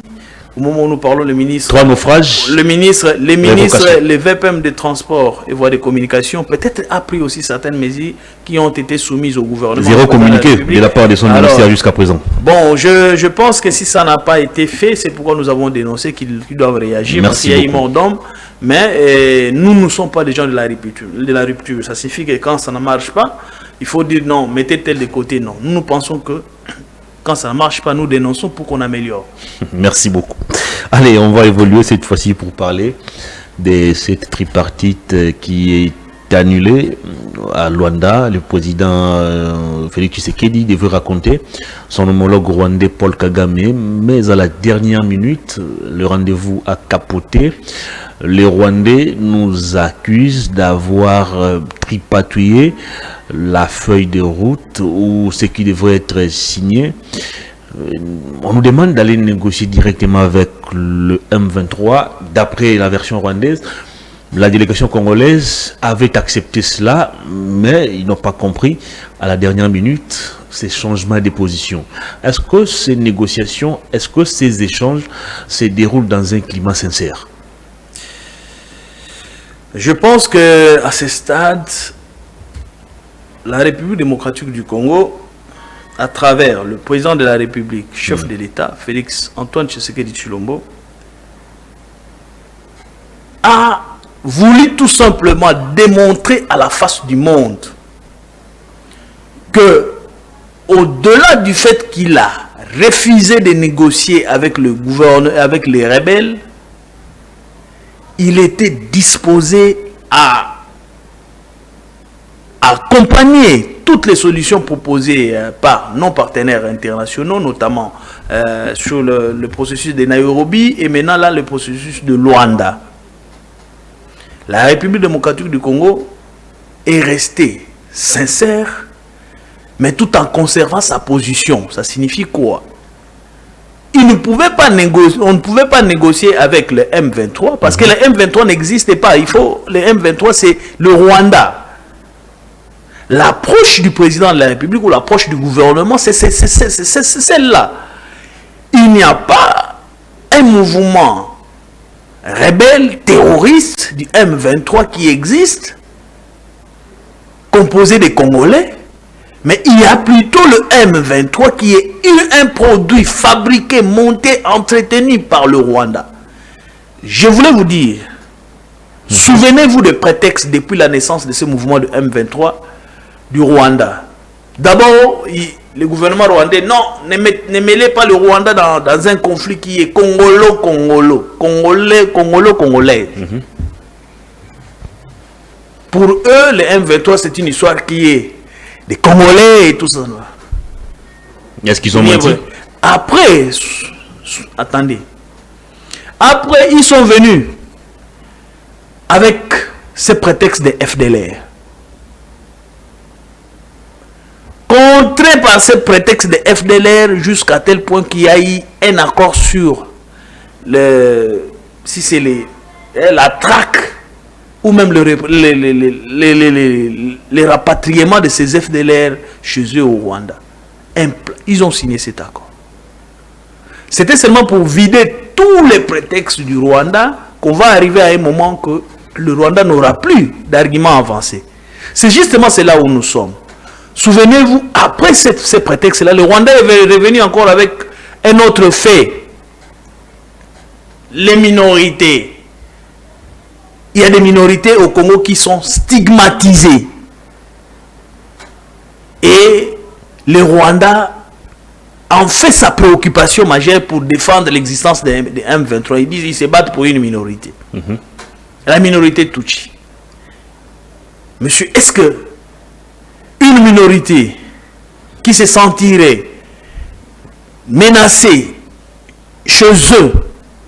au moment où nous parlons, le ministre... 3 naufrages. Les ministres, les VPM de transport et voies de communication, peut-être a pris aussi certaines mesures qui ont été soumises au gouvernement. Zéro communiqué de la part de son ministère jusqu'à présent. Bon, je pense que si ça n'a pas été fait, c'est pourquoi nous avons dénoncé qu'ils doivent réagir. Parce qu'il y a eu mort d'homme. Mais nous ne sommes pas des gens de la rupture. Ça signifie que quand ça ne marche pas, il faut dire non, mettez tel de côté. Non, nous pensons que quand ça ne marche pas, nous dénonçons pour qu'on améliore. Merci beaucoup. Allez, on va évoluer cette fois-ci pour parler de cette tripartite qui est annulée. à Luanda, le président Félix Tshisekedi devait raconter son homologue rwandais Paul Kagame, mais à la dernière minute, le rendez-vous a capoté. Les Rwandais nous accusent d'avoir tripatouillé la feuille de route ou ce qui devrait être signé. On nous demande d'aller négocier directement avec le M23. D'après la version rwandaise, la délégation congolaise avait accepté cela, mais ils n'ont pas compris à la dernière minute ces changements de position. Est-ce que ces négociations, est-ce que ces échanges se déroulent dans un climat sincère? Je pense que à ce stade, la République démocratique du Congo, à travers le président de la République, chef de l'État, Félix Antoine Tshisekedi Tshilombo, a voulu tout simplement démontrer à la face du monde que, au-delà du fait qu'il a refusé de négocier avec le gouvernement, avec les rebelles, il était disposé à accompagner toutes les solutions proposées par nos partenaires internationaux, notamment sur le processus de Nairobi et maintenant là le processus de Luanda. La République démocratique du Congo est restée sincère, mais tout en conservant sa position. Ça signifie quoi? On ne pouvait pas négocier avec le M23 parce que le M23 n'existait pas. Le M23, c'est le Rwanda. L'approche du président de la République ou l'approche du gouvernement, c'est celle-là. Il n'y a pas un mouvement rebelle, terroriste du M23 qui existe, composé des Congolais, mais il y a plutôt le M23 qui est un produit fabriqué, monté, entretenu par le Rwanda. Je voulais vous dire, souvenez-vous des prétextes depuis la naissance de ce mouvement de M23 du Rwanda. D'abord, le gouvernement rwandais, non, ne mêlez pas le Rwanda dans un conflit qui est congolo-congolo, congolais. Pour eux, le M23, c'est une histoire qui est des Congolais et tout ça. Est-ce qu'ils ont menti? Après, attendez. Après, ils sont venus avec ce prétexte de FDLR. Contré par ce prétexte de FDLR jusqu'à tel point qu'il y a eu un accord sur si c'est la traque ou même les rapatriements de ces FDLR chez eux au Rwanda. Ils ont signé cet accord. C'était seulement pour vider tous les prétextes du Rwanda qu'on va arriver à un moment que le Rwanda n'aura plus d'arguments avancés. C'est justement là où nous sommes. Souvenez-vous, après ces prétextes-là, le Rwanda est revenu encore avec un autre fait. Les minorités. Il y a des minorités au Congo qui sont stigmatisées. Et le Rwanda en fait sa préoccupation majeure pour défendre l'existence des M23. Ils disent qu'ils se battent pour une minorité. La minorité Tutsi. Monsieur, est-ce que une minorité qui se sentirait menacée chez eux,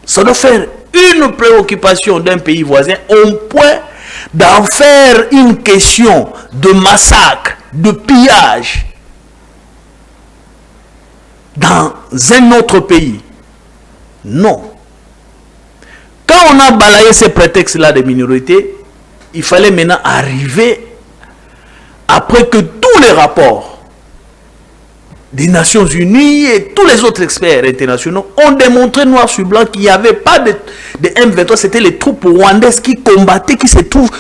ça doit faire une préoccupation d'un pays voisin au point d'en faire une question de massacre, de pillage dans un autre pays? Non. Quand on a balayé ces prétextes-là des minorités, il fallait maintenant arriver, après que tous les rapports des Nations Unies et tous les autres experts internationaux ont démontré noir sur blanc qu'il n'y avait pas de M23, c'était les troupes rwandaises qui combattaient, qui se trouvent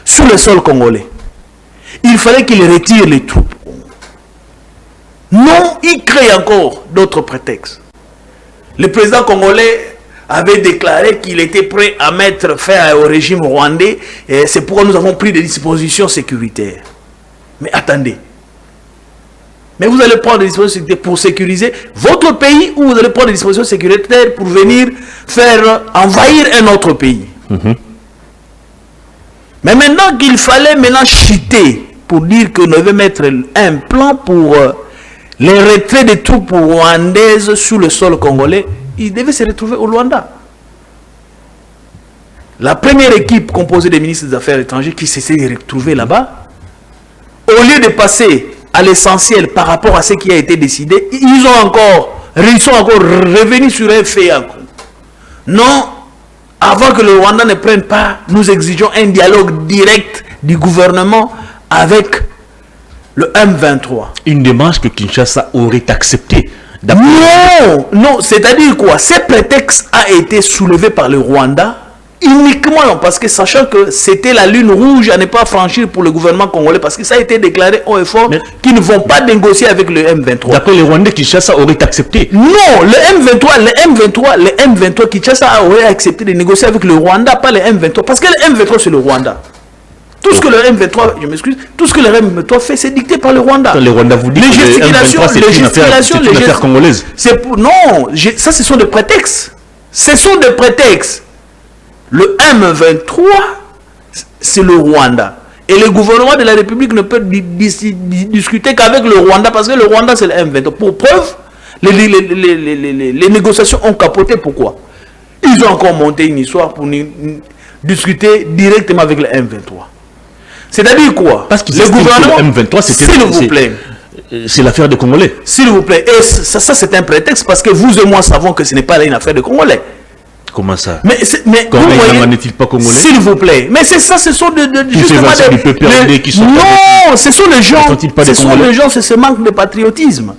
sur le sol congolais. Il fallait qu'ils retirent les troupes. Non, ils créent encore d'autres prétextes. Le président congolais avait déclaré qu'il était prêt à mettre fin au régime rwandais, et c'est pourquoi nous avons pris des dispositions sécuritaires. Mais attendez. Mais vous allez prendre des dispositions pour sécuriser votre pays ou vous allez prendre des dispositions sécuritaires pour venir faire envahir un autre pays. Mais maintenant qu'il fallait chuter pour dire qu'on devait mettre un plan pour les retraits des troupes rwandaises sur le sol congolais. Ils devaient se retrouver au Rwanda. La première équipe composée des ministres des Affaires étrangères qui s'essaie de retrouver là-bas, au lieu de passer à l'essentiel par rapport à ce qui a été décidé, ils sont encore revenus sur un fait. Non, avant que le Rwanda ne prenne part, nous exigeons un dialogue direct du gouvernement avec le M23. Une démarche que Kinshasa aurait acceptée. Non, c'est-à-dire quoi? Ce prétexte a été soulevé par le Rwanda uniquement parce que sachant que c'était la ligne rouge à ne pas franchir pour le gouvernement congolais, parce que ça a été déclaré haut et fort qu'ils ne vont pas négocier avec le M23. D'après les Rwandais, Kinshasa aurait accepté. Non, le M23 Kinshasa aurait accepté de négocier avec le Rwanda, pas le M23, parce que le M23 c'est le Rwanda. Tout ce que le M23, je m'excuse, tout ce que le M23 fait, c'est dicté par le Rwanda. Le Rwanda vous dit que le M23 c'est une affaire congolaise. Non, ça ce sont des prétextes. Ce sont des prétextes. Le M23, c'est le Rwanda. Et le gouvernement de la République ne peut discuter qu'avec le Rwanda, parce que le Rwanda, c'est le M23. Pour preuve, les négociations ont capoté. Pourquoi? Ils ont encore monté une histoire pour discuter directement avec le M23. C'est-à-dire quoi? Parce que le gouvernement, le M23, s'il vous plaît, c'est l'affaire des Congolais. S'il vous plaît. Et ça c'est un prétexte, parce que vous et moi savons que ce n'est pas là une affaire de Congolais. Comment ça? Mais n'est-il pas congolais? S'il vous plaît. Mais c'est ça, ce sont justement des qui sont. Non, ce sont les gens. Ce sont les gens, c'est ce manque de patriotisme.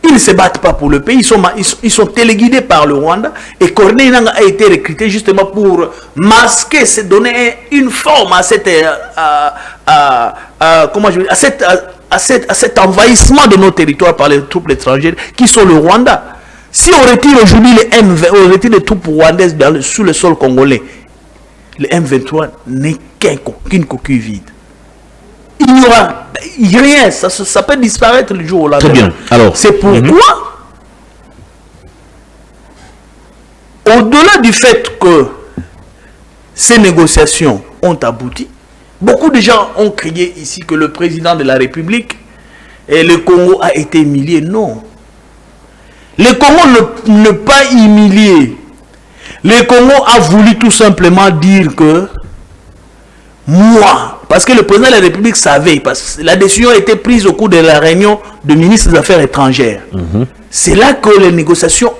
Ils ne se battent pas pour le pays, ils sont téléguidés par le Rwanda. Et Corneille Nangaa a été recruté justement pour masquer, se donner une forme à cette, à cet envahissement de nos territoires par les troupes étrangères qui sont le Rwanda. Si on retire aujourd'hui on retire les troupes rwandaises sous le sol congolais, le M23 n'est qu'une coquille vide. Il n'y aura rien, ça peut disparaître le jour au lendemain. Très bien. Alors, c'est pourquoi, au-delà du fait que ces négociations ont abouti, beaucoup de gens ont crié ici que le président de la République et le Congo a été humilié. Non. Le Congo ne pas humilié. Le Congo a voulu tout simplement dire que moi, parce que le président de la République savait, parce que la décision a été prise au cours de la réunion de ministres des Affaires étrangères. C'est là que les négociations,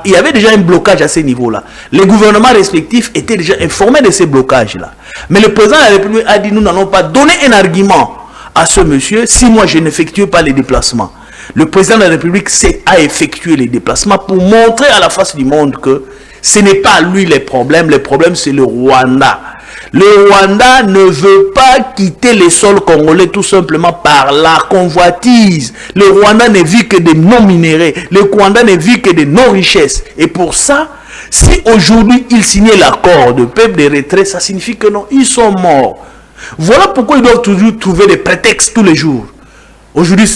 il y avait déjà un blocage à ce niveau-là. Les gouvernements respectifs étaient déjà informés de ces blocages-là. Mais le président de la République a dit, nous n'allons pas donner un argument à ce monsieur si moi je n'effectue pas les déplacements. Le président de la République a effectué les déplacements pour montrer à la face du monde que ce n'est pas lui les problèmes c'est le Rwanda. Le Rwanda ne veut pas quitter les sols congolais tout simplement par la convoitise. Le Rwanda ne vit que des non-minérés. Le Rwanda ne vit que des non-richesses. Et pour ça, si aujourd'hui ils signaient l'accord de paix de retrait, ça signifie que non, ils sont morts. Voilà pourquoi ils doivent toujours trouver des prétextes tous les jours. Aujourd'hui,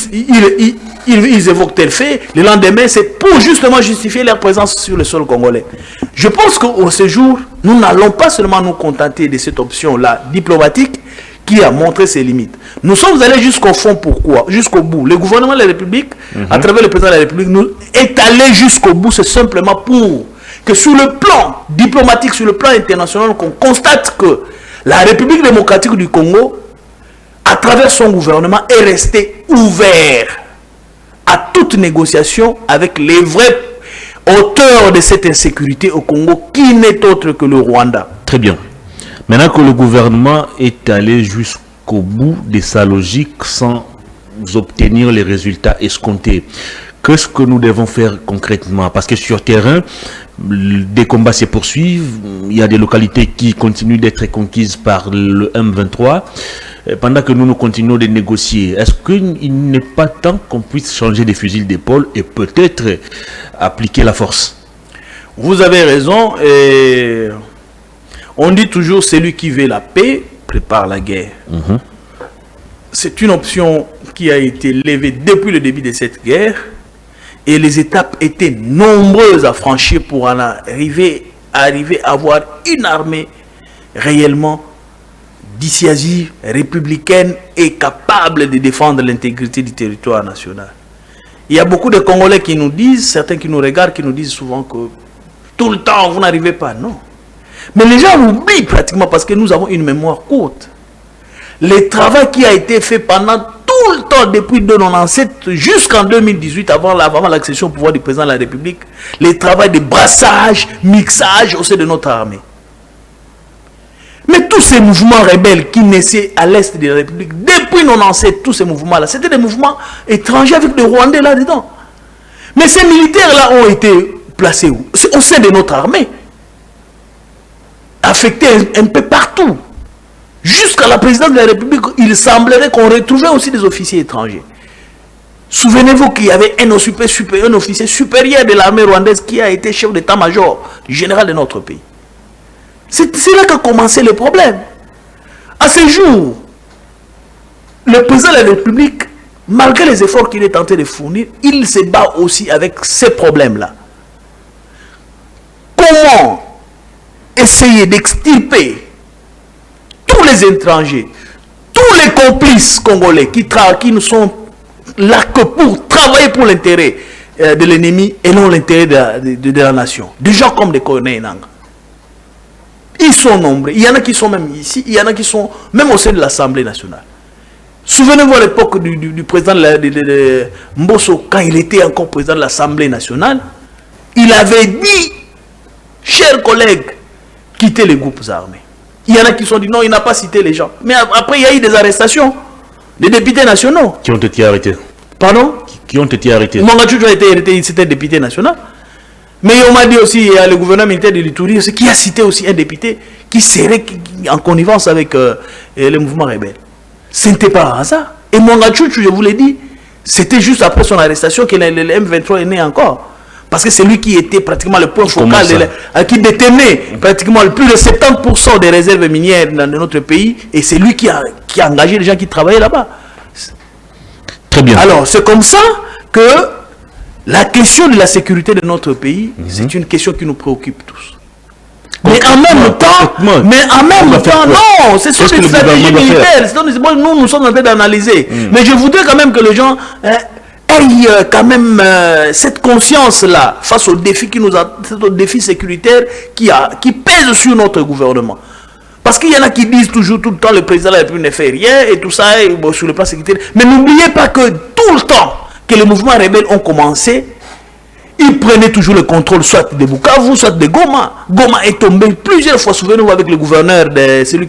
ils évoquent tel fait, le lendemain, c'est pour justement justifier leur présence sur le sol congolais. Je pense qu'au séjour, nous n'allons pas seulement nous contenter de cette option-là diplomatique qui a montré ses limites. Nous sommes allés jusqu'au fond, pourquoi? Jusqu'au bout. Le gouvernement de la République, à travers le président de la République, nous est allé jusqu'au bout, c'est simplement pour que sur le plan diplomatique, sur le plan international, qu'on constate que la République démocratique du Congo, à travers son gouvernement, est resté ouvert à toute négociation avec les vrais auteurs de cette insécurité au Congo, qui n'est autre que le Rwanda. Très bien. Maintenant que le gouvernement est allé jusqu'au bout de sa logique sans obtenir les résultats escomptés, qu'est-ce que nous devons faire concrètement? Parce que sur terrain, des combats se poursuivent, il y a des localités qui continuent d'être conquises par le M23. Pendant que nous continuons de négocier, est-ce qu'il n'est pas temps qu'on puisse changer de fusil d'épaule et peut-être appliquer la force? Vous avez raison. Et on dit toujours celui qui veut la paix prépare la guerre. C'est une option qui a été levée depuis le début de cette guerre et les étapes étaient nombreuses à franchir pour arriver à avoir une armée réellement dissuasive, républicaine et capable de défendre l'intégrité du territoire national. Il y a beaucoup de Congolais qui nous disent, certains qui nous regardent, qui nous disent souvent que tout le temps, vous n'arrivez pas. Non. Mais les gens oublient pratiquement parce que nous avons une mémoire courte. Le travail qui a été fait pendant tout le temps, depuis 1997 jusqu'en 2018, avant l'accession au pouvoir du président de la République, le travail de brassage, mixage au sein de notre armée. Mais tous ces mouvements rebelles qui naissaient à l'est de la République, depuis 1997, tous ces mouvements-là, c'était des mouvements étrangers avec des Rwandais là-dedans. Mais ces militaires-là ont été placés où? Au sein de notre armée. Affectés un peu partout. Jusqu'à la présidence de la République, il semblerait qu'on retrouvait aussi des officiers étrangers. Souvenez-vous qu'il y avait un officier supérieur de l'armée rwandaise qui a été chef d'état-major général de notre pays. C'est là qu'a commencé le problème. À ce jour, le président de la République, malgré les efforts qu'il est tenté de fournir, il se bat aussi avec ces problèmes-là. Comment essayer d'extirper tous les étrangers, tous les complices congolais qui ne sont là que pour travailler pour l'intérêt de l'ennemi et non l'intérêt de la nation. Des gens comme des Corneilles Nangaa. Ils sont nombreux. Il y en a qui sont même ici, il y en a qui sont même au sein de l'Assemblée nationale. Souvenez-vous à l'époque du président de Mbosso, quand il était encore président de l'Assemblée nationale, il avait dit, chers collègues, quittez les groupes armés. Il y en a qui sont dit non, il n'a pas cité les gens. Mais après, il y a eu des arrestations des députés nationaux. Qui ont été arrêtés. Pardon? Qui ont été arrêtés. Mwanga Tchouchou a été arrêté, c'était député national. Mais on m'a dit aussi, il y a le gouverneur militaire de l'Ituri qui a cité aussi un député qui serait en connivence avec le mouvement rebelle. Ce n'était pas un hasard. Et Mwanga Tchouchou, je vous l'ai dit, c'était juste après son arrestation que le M23 est né encore. Parce que c'est lui qui était pratiquement le point focal, qui détenait pratiquement plus de 70% des réserves minières dans notre pays. Et c'est lui qui a engagé les gens qui travaillaient là-bas. Très bien. Alors, c'est comme ça que la question de la sécurité de notre pays, c'est une question qui nous préoccupe tous. Mais en même temps, non, c'est sur les stratégies militaires. Nous sommes en train d'analyser. Mais je voudrais quand même que les gens aient quand même cette conscience-là face aux défis aux défis sécuritaires qui pèsent sur notre gouvernement. Parce qu'il y en a qui disent toujours tout le temps le président de la République ne fait rien et tout ça et, bon, sur le plan sécuritaire. Mais n'oubliez pas que tout le temps que les mouvements rebelles ont commencé, ils prenaient toujours le contrôle soit de Bukavu, soit de Goma. Goma est tombé plusieurs fois, souvenez-vous, avec le gouverneur,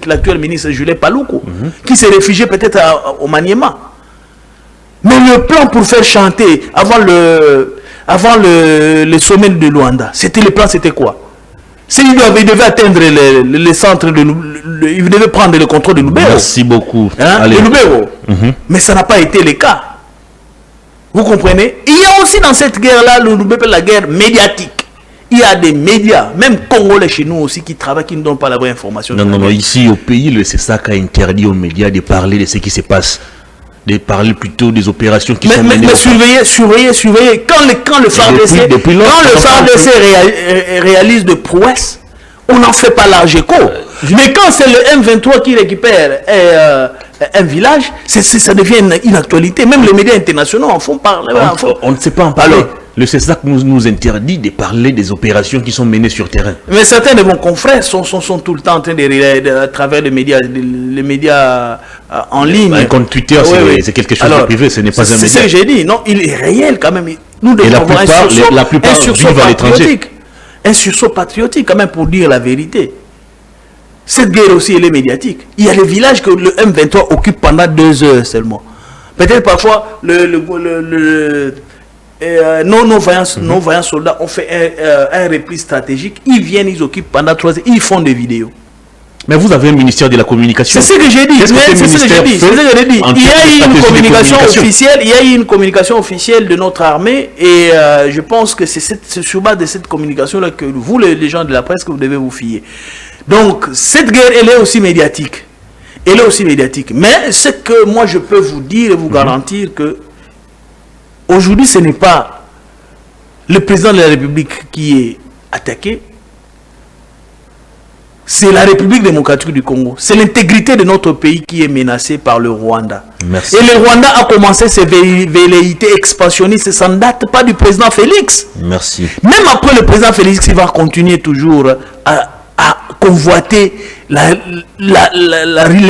l'actuel ministre Julien Paluku, qui s'est réfugié peut-être au Maniema. Mais le plan pour faire chanter avant le sommet de Luanda, le plan c'était quoi? Il devait atteindre les centres, il devait prendre le contrôle de Lubero. Merci beaucoup. De Lubero. Mais ça n'a pas été le cas. Vous comprenez? Il y a aussi dans cette guerre-là, la guerre médiatique. Il y a des médias, même congolais chez nous aussi, qui travaillent, qui ne donnent pas la vraie information. Non, ici au pays, le CESAC a interdit aux médias de parler de ce qui se passe. De parler plutôt des opérations qui sont menées. Mais surveillez. Quand le FARDC réalise de prouesses, on n'en fait pas large écho. Mais quand c'est le M23 qui récupère un village, ça devient une actualité. Même les médias internationaux en font parler. On ne sait pas en parler. Alors, le CESAC nous interdit de parler des opérations qui sont menées sur terrain. Mais certains de mon confrères sont tout le temps en train à travers les médias en ligne. Un compte Twitter, c'est quelque chose de privé, ce n'est pas un média. C'est ce que j'ai dit. Non, il est réel quand même. Nous devons avoir la plupart vivent à l'étranger. Un sursaut patriotique quand même pour dire la vérité. Cette guerre aussi, elle est médiatique. Il y a les villages que le M23 occupe pendant 2 heures seulement. Peut-être parfois nos vaillants soldats ont fait un repli stratégique. Ils viennent, ils occupent pendant 3 heures, ils font des vidéos. Mais vous avez un ministère de la communication. C'est ce que j'ai dit. Il y a eu une communication officielle. Il y a eu une communication officielle de notre armée et je pense que c'est sur base de cette communication-là que vous, les gens de la presse, que vous devez vous fier. Donc cette guerre, elle est aussi médiatique. Mais ce que moi je peux vous dire et vous garantir que aujourd'hui, ce n'est pas le président de la République qui est attaqué. c'est la République démocratique du Congo. C'est l'intégrité de notre pays qui est menacée par le Rwanda. Merci. Et le Rwanda a commencé ses velléités expansionnistes, ça ne date pas du président Félix. Merci. Même après le président Félix, il va continuer toujours à convoiter les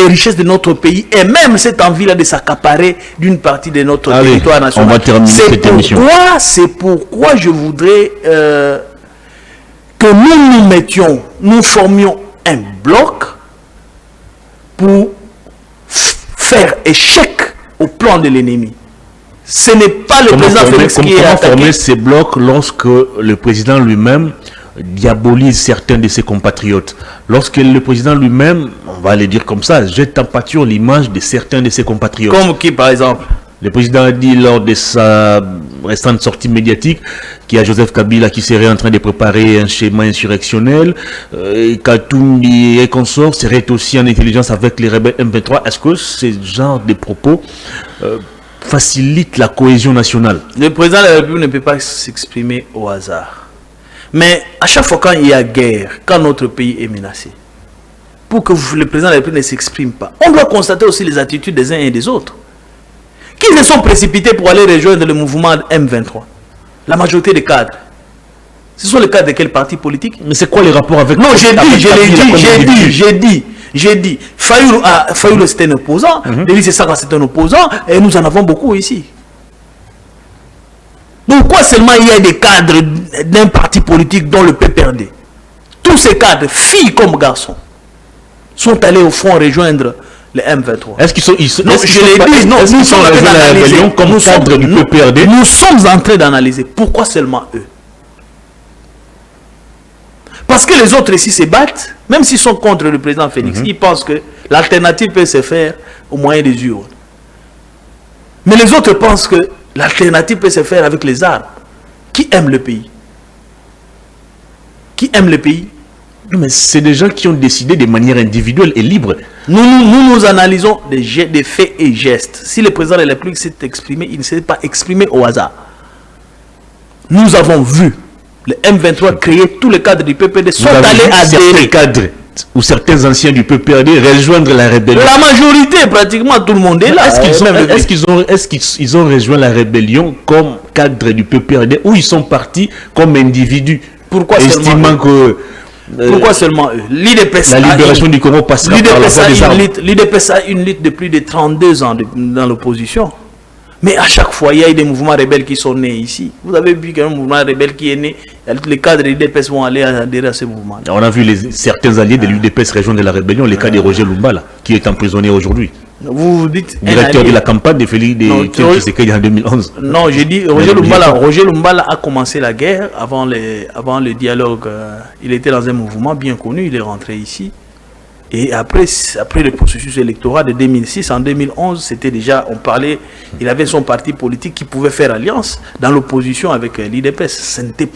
richesses de notre pays et même cette envie-là de s'accaparer d'une partie de notre territoire national. On va terminer cette émission. C'est pourquoi je voudrais que nous formions un bloc pour faire échec au plan de l'ennemi. Ce n'est pas le président Félix qui est attaqué. Comment former ces blocs lorsque le président lui-même diabolise certains de ses compatriotes, lorsque le président lui-même, on va le dire comme ça, jette en pâture l'image de certains de ses compatriotes? Comme qui, par exemple? Le président a dit lors de sa récente sortie médiatique qu'il y a Joseph Kabila qui serait en train de préparer un schéma insurrectionnel, Katumbi et consorts seraient aussi en intelligence avec les rebelles M23. Est-ce que ce genre de propos facilite la cohésion nationale? Le président de la République ne peut pas s'exprimer au hasard. Mais à chaque fois quand il y a guerre, quand notre pays est menacé, pour que le président de la République ne s'exprime pas, on doit constater aussi les attitudes des uns et des autres. Qui se sont précipités pour aller rejoindre le mouvement M23? La majorité des cadres. Ce sont les cadres de quel parti politique? Mais c'est quoi les rapports avec... Non, j'ai dit. Fayoulou c'était un opposant, Denis Sessaka c'est un opposant, et nous en avons beaucoup ici. Pourquoi seulement il y a des cadres d'un parti politique dont le PPRD? Tous ces cadres, filles comme garçons, sont allés au front rejoindre le M23. Est-ce qu'ils sont... Non, je l'ai dit, non, nous sommes en train d'analyser. Comme cadre du PPRD. Nous sommes en train d'analyser. Pourquoi seulement eux? Parce que les autres ici se battent, même s'ils sont contre le président Félix, ils pensent que l'alternative peut se faire au moyen des urnes. Mais les autres pensent que l'alternative peut se faire avec les armes. Qui aime le pays? Qui aime le pays? Mais c'est des gens qui ont décidé de manière individuelle et libre. Nous analysons des faits et gestes. Si le président de la République s'est exprimé, il ne s'est pas exprimé au hasard. Nous avons vu le M23 créer tous les cadres du PPRD sont allés adhérer. Cadres ou certains anciens du PPRD rejoindre la rébellion. La majorité, pratiquement tout le monde est là. Est-ce qu'ils ont rejoint la rébellion comme cadre du PPRD ou ils sont partis comme individus? Pourquoi estimant que pourquoi seulement eux? La libération du Congo passera par la voie des armes. L'IDPS a une lutte de plus de 32 ans dans l'opposition. Mais à chaque fois, il y a eu des mouvements rebelles qui sont nés ici. Vous avez vu qu'un mouvement rebelle qui est né, les cadres de l'UDPS vont aller adhérer à ce mouvement. On a vu certains alliés de l'UDPS rejoindre la rébellion, le cas de Roger Lumbala, qui est emprisonné aujourd'hui. Vous dites... Directeur de la campagne de Félix Tshisekedi en 2011. Non, j'ai dit Roger Lumbala a commencé la guerre avant le dialogue. Il était dans un mouvement bien connu, il est rentré ici. Et après le processus électoral de 2006, en 2011, c'était déjà, on parlait, il avait son parti politique qui pouvait faire alliance dans l'opposition avec l'IDPS. Ce n'était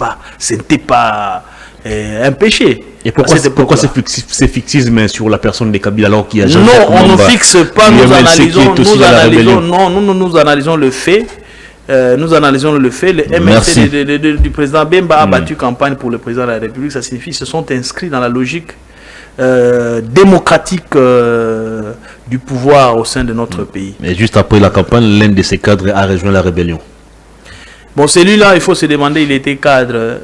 pas un péché. Et pourquoi ce fixisme sur la personne de Kabila alors qu'il y a Non, on ne fixe pas, nous analysons le fait. Nous analysons le fait. Le MLC du président Bemba a battu campagne pour le président de la République. Ça signifie qu'ils se sont inscrits dans la logique démocratique du pouvoir au sein de notre pays. Mais juste après la campagne, l'un de ces cadres a rejoint la rébellion. Bon, celui-là, il faut se demander, il était cadre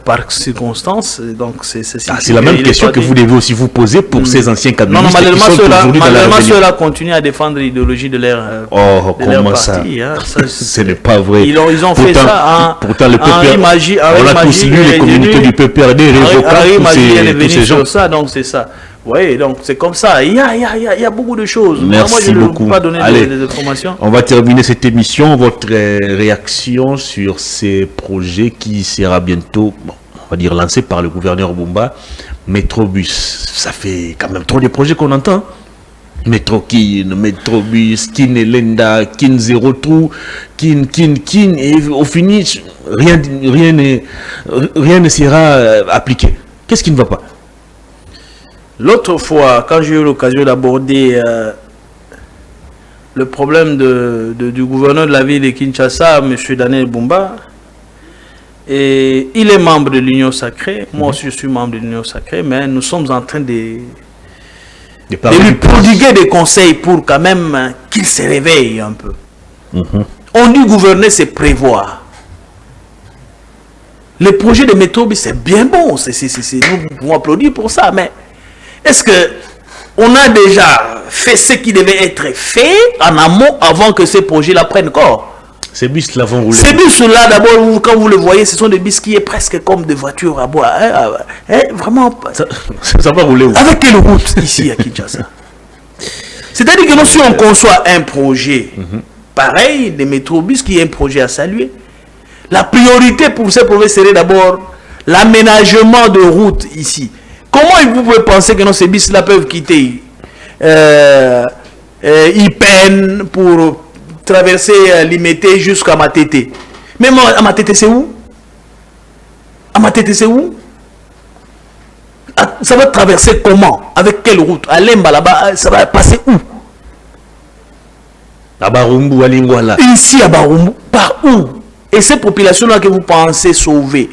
par circonstance. Donc c'est la même question que vous devez aussi vous poser pour ces anciens cadres. Non, malheureusement, ceux-là continuent à défendre l'idéologie de leur parti. Ce n'est pas vrai. Ils ont fait ça pourtant le PPRD, on a tous lu les communiqués du PPRD révoquant tous ces gens. Donc c'est ça. Oui, donc c'est comme ça. Il y a beaucoup de choses. Merci beaucoup. Moi, je ne peux pas donner des informations. On va terminer cette émission. Votre réaction sur ces projets qui sera bientôt, on va dire, lancé par le gouverneur Bumba. Metrobus, ça fait quand même trop de projets qu'on entend. Metrokin, Metrobus, Kin Elenda, Kin Zero Trou, Kin, et au finish, rien ne sera appliqué. Qu'est-ce qui ne va pas? L'autre fois, quand j'ai eu l'occasion d'aborder le problème du gouverneur de la ville de Kinshasa, M. Daniel Bumba, Et il est membre de l'Union Sacrée. Moi aussi, je suis membre de l'Union Sacrée. Mais nous sommes en train de lui prodiguer des conseils pour quand même qu'il se réveille un peu. On dit gouverner, c'est prévoir. Le projet de métro, c'est bien bon. Nous pouvons applaudir pour ça. Mais est-ce qu'on a déjà fait ce qui devait être fait en amont avant que ces projets-là prennent corps? Ces bus-là vont rouler. Ces bus-là, d'abord, quand vous le voyez, ce sont des bus qui est presque comme des voitures à bois. Vraiment. Ça va rouler où? Avec quelle route ici à Kinshasa? C'est-à-dire que nous, si on conçoit un projet pareil, des métrobus, qui est un projet à saluer, la priorité pour ces projets serait d'abord l'aménagement de routes ici. Comment vous pouvez penser que ces bus-là peuvent quitter Ipen pour traverser Limité jusqu'à Matete? Mais moi, à Matete, c'est où? À Matete, c'est où? Ça va traverser comment? Avec quelle route? À Lemba, là-bas, ça va passer où? À Barumbu, à Lingwala. Ici, à Barumbu, par où? Et ces populations-là que vous pensez sauver,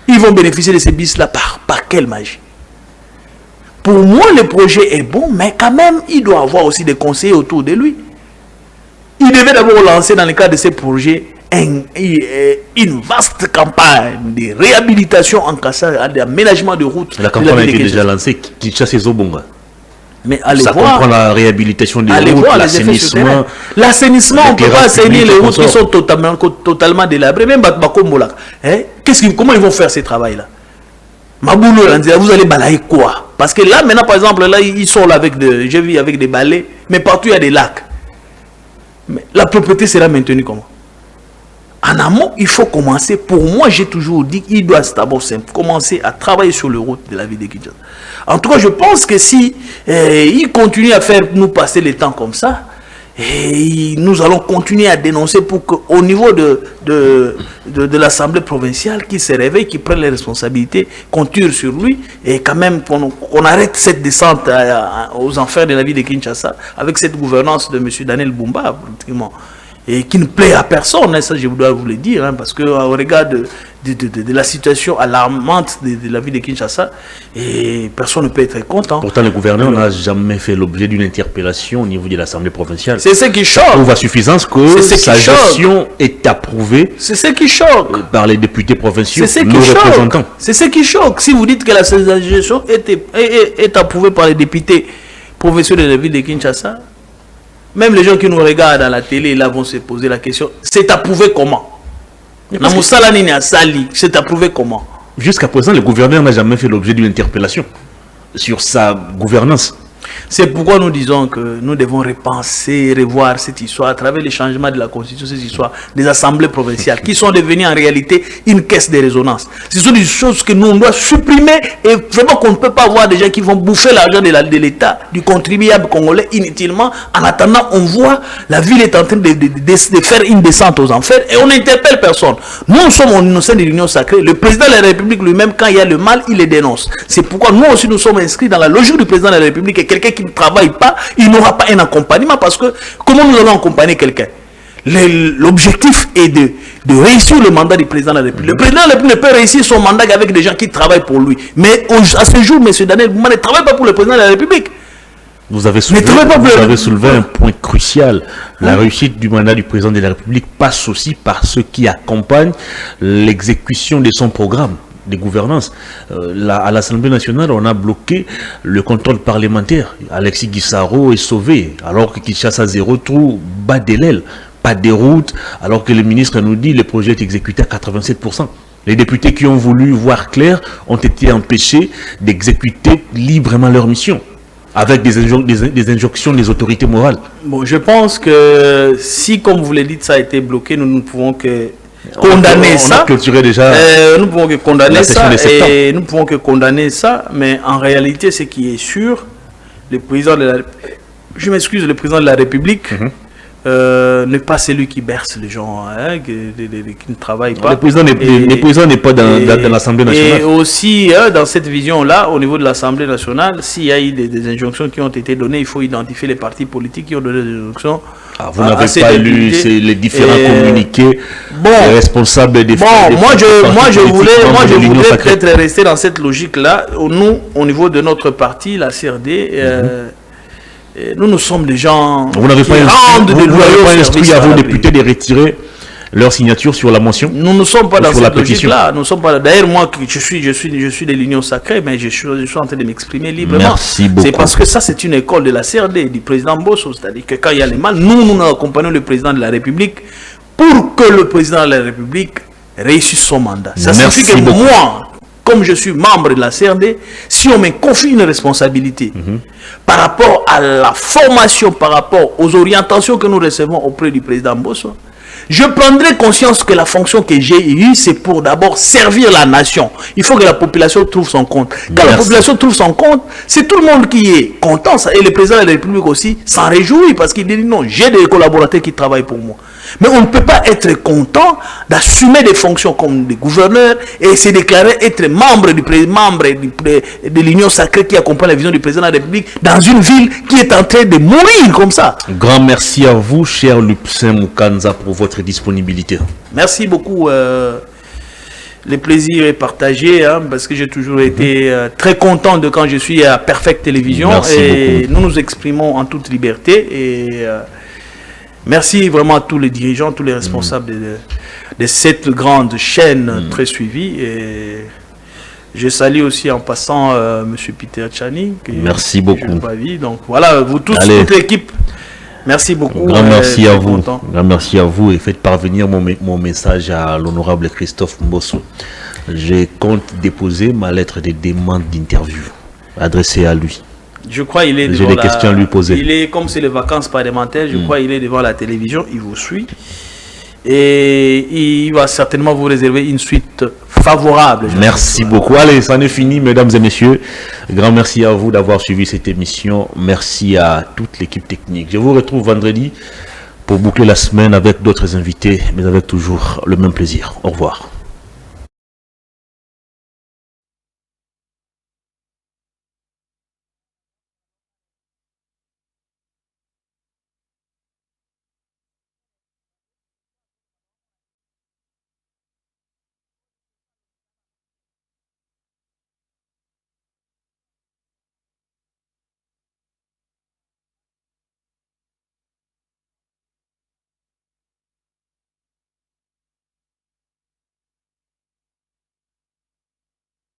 ils vont bénéficier de ces bus-là par quelle magie? Pour moi, le projet est bon, mais quand même, il doit avoir aussi des conseillers autour de lui. Il devait d'abord lancer dans le cadre de ces projets une vaste campagne de réhabilitation en Kassa, d'aménagement de routes. La campagne a été déjà lancée, Kinshasa Zobonga. Mais allez ça voir, comprend la réhabilitation des routes, l'assainissement. L'assainissement, on ne peut pas assainir les routes qui sont totalement délabrées. Même Batbakombola. Comment ils vont faire ce travail-là? Maboulou, vous allez balayer quoi? Parce que là, maintenant, par exemple, là, ils sont là avec j'ai vu avec des balais, mais partout il y a des lacs. Mais la propriété sera maintenue comment? En amont, il faut commencer. Pour moi, j'ai toujours dit qu'il doit d'abord commencer à travailler sur le route de la ville de Kinshasa. En tout cas, je pense que si il continue à faire nous passer le temps comme ça, nous allons continuer à dénoncer pour qu'au niveau de l'Assemblée provinciale, qui se réveille, qui prenne les responsabilités, qu'on tire sur lui, et quand même qu'on arrête cette descente aux enfers de la ville de Kinshasa avec cette gouvernance de M. Daniel Bumba, pratiquement. Et qui ne plaît à personne, ça je dois vous le dire, parce qu'au regard de la situation alarmante de la ville de Kinshasa, et personne ne peut être content. Pourtant, le gouverneur n'a jamais fait l'objet d'une interpellation au niveau de l'Assemblée provinciale. C'est ce qui choque. Ça prouve à suffisance que sa gestion est approuvée. C'est ce qui choque. Par les députés provinciaux, nos représentants. C'est ce qui choque. Si vous dites que la gestion est approuvée par les députés provinciaux de la ville de Kinshasa, même les gens qui nous regardent à la télé, là, vont se poser la question, c'est approuvé comment? C'est approuvé comment? Jusqu'à présent, le gouverneur n'a jamais fait l'objet d'une interpellation sur sa gouvernance. C'est pourquoi nous disons que nous devons repenser, revoir cette histoire à travers les changements de la Constitution, cette histoire des assemblées provinciales qui sont devenues en réalité une caisse de résonance. Ce sont des choses que nous on doit supprimer et vraiment qu'on ne peut pas avoir des gens qui vont bouffer l'argent de l'État, du contribuable congolais inutilement. En attendant, on voit la ville est en train de faire une descente aux enfers et on n'interpelle personne. Nous sommes au sein de l'Union Sacrée. Le président de la République lui-même, quand il y a le mal, il les dénonce. C'est pourquoi nous aussi nous sommes inscrits dans la logique du président de la République et quelqu'un qui ne travaille pas, il n'aura pas un accompagnement parce que comment nous allons accompagner quelqu'un? L'objectif est de réussir le mandat du président de la République. Le président de la République ne peut réussir son mandat qu'avec des gens qui travaillent pour lui. Mais à ce jour, M. Daniel Bumba ne travaille pas pour le président de la République. Vous avez soulevé un point crucial. La réussite du mandat du président de la République passe aussi par ceux qui accompagnent l'exécution de son programme de gouvernance. À l'Assemblée nationale, on a bloqué le contrôle parlementaire. Alexis Guissaro est sauvé, alors que Kinshasa 0 trouve bas de l'aile, pas de route, alors que le ministre nous dit que le projet est exécuté à 87%. Les députés qui ont voulu voir clair ont été empêchés d'exécuter librement leur mission, avec des injonctions des autorités morales. Bon, je pense que si, comme vous l'avez dit, ça a été bloqué, nous ne pouvons que condamner ça. On a clôturé déjà. Nous pouvons que condamner ça et nous pouvons que condamner ça, mais en réalité, ce qui est sûr, le président de la, le président de la République n'est pas celui qui berce les gens, qui ne travaillent pas. Le président n'est pas dans l'Assemblée nationale. Et aussi, dans cette vision-là, au niveau de l'Assemblée nationale, s'il y a eu des injonctions qui ont été données, il faut identifier les partis politiques qui ont donné des injonctions Vous n'avez pas lu les différents communiqués des responsables des moi je voulais peut-être rester dans cette logique-là. Nous, au niveau de notre parti, la CRD, nous sommes des gens vous n'avez pas instruit à vos députés de retirer leur signature sur la motion? Nous ne sommes pas dans cette logique-là. Nous sommes pas. D'ailleurs, moi, je suis de l'Union sacrée, mais je suis en train de m'exprimer librement. Merci beaucoup. C'est parce que ça, c'est une école de la CRD, du président Bosso. C'est-à-dire que quand il y a les mal, nous accompagnons le président de la République pour que le président de la République réussisse son mandat. Ça signifie que moi, comme je suis membre de la CRD, si on me confie une responsabilité par rapport à la formation, par rapport aux orientations que nous recevons auprès du président Bosso, je prendrai conscience que la fonction que j'ai eue, c'est pour d'abord servir la nation. Il faut que la population trouve son compte. Quand la population trouve son compte, c'est tout le monde qui est content. Et le président de la République aussi s'en réjouit parce qu'il dit non, j'ai des collaborateurs qui travaillent pour moi. Mais on ne peut pas être content d'assumer des fonctions comme des gouverneurs et se déclarer être membre de l'Union sacrée qui accompagne la vision du président de la République dans une ville qui est en train de mourir comme ça. Grand merci à vous, cher Lupsin Mukanza, pour votre disponibilité. Merci beaucoup. Le plaisir est partagé parce que j'ai toujours été très content de quand je suis à Perfect Télévision. Merci et beaucoup. Nous nous exprimons en toute liberté et merci vraiment à tous les dirigeants, tous les responsables de cette grande chaîne très suivie. Et je salue aussi en passant M. Peter Tchani. Merci beaucoup. Donc voilà, vous tous, toute l'équipe. Merci beaucoup. Grand merci à vous. Grand merci à vous et faites parvenir mon message à l'honorable Christophe Mbosso. Je compte déposer ma lettre de demande d'interview adressée à lui. Je crois qu'il est devant J'ai des questions à lui poser. Il est, comme c'est les vacances parlementaires, je crois qu'il est devant la télévision, il vous suit. Et il va certainement vous réserver une suite favorable. Merci beaucoup. Allez, ça en est fini, mesdames et messieurs. Grand merci à vous d'avoir suivi cette émission. Merci à toute l'équipe technique. Je vous retrouve vendredi pour boucler la semaine avec d'autres invités, mais avec toujours le même plaisir. Au revoir.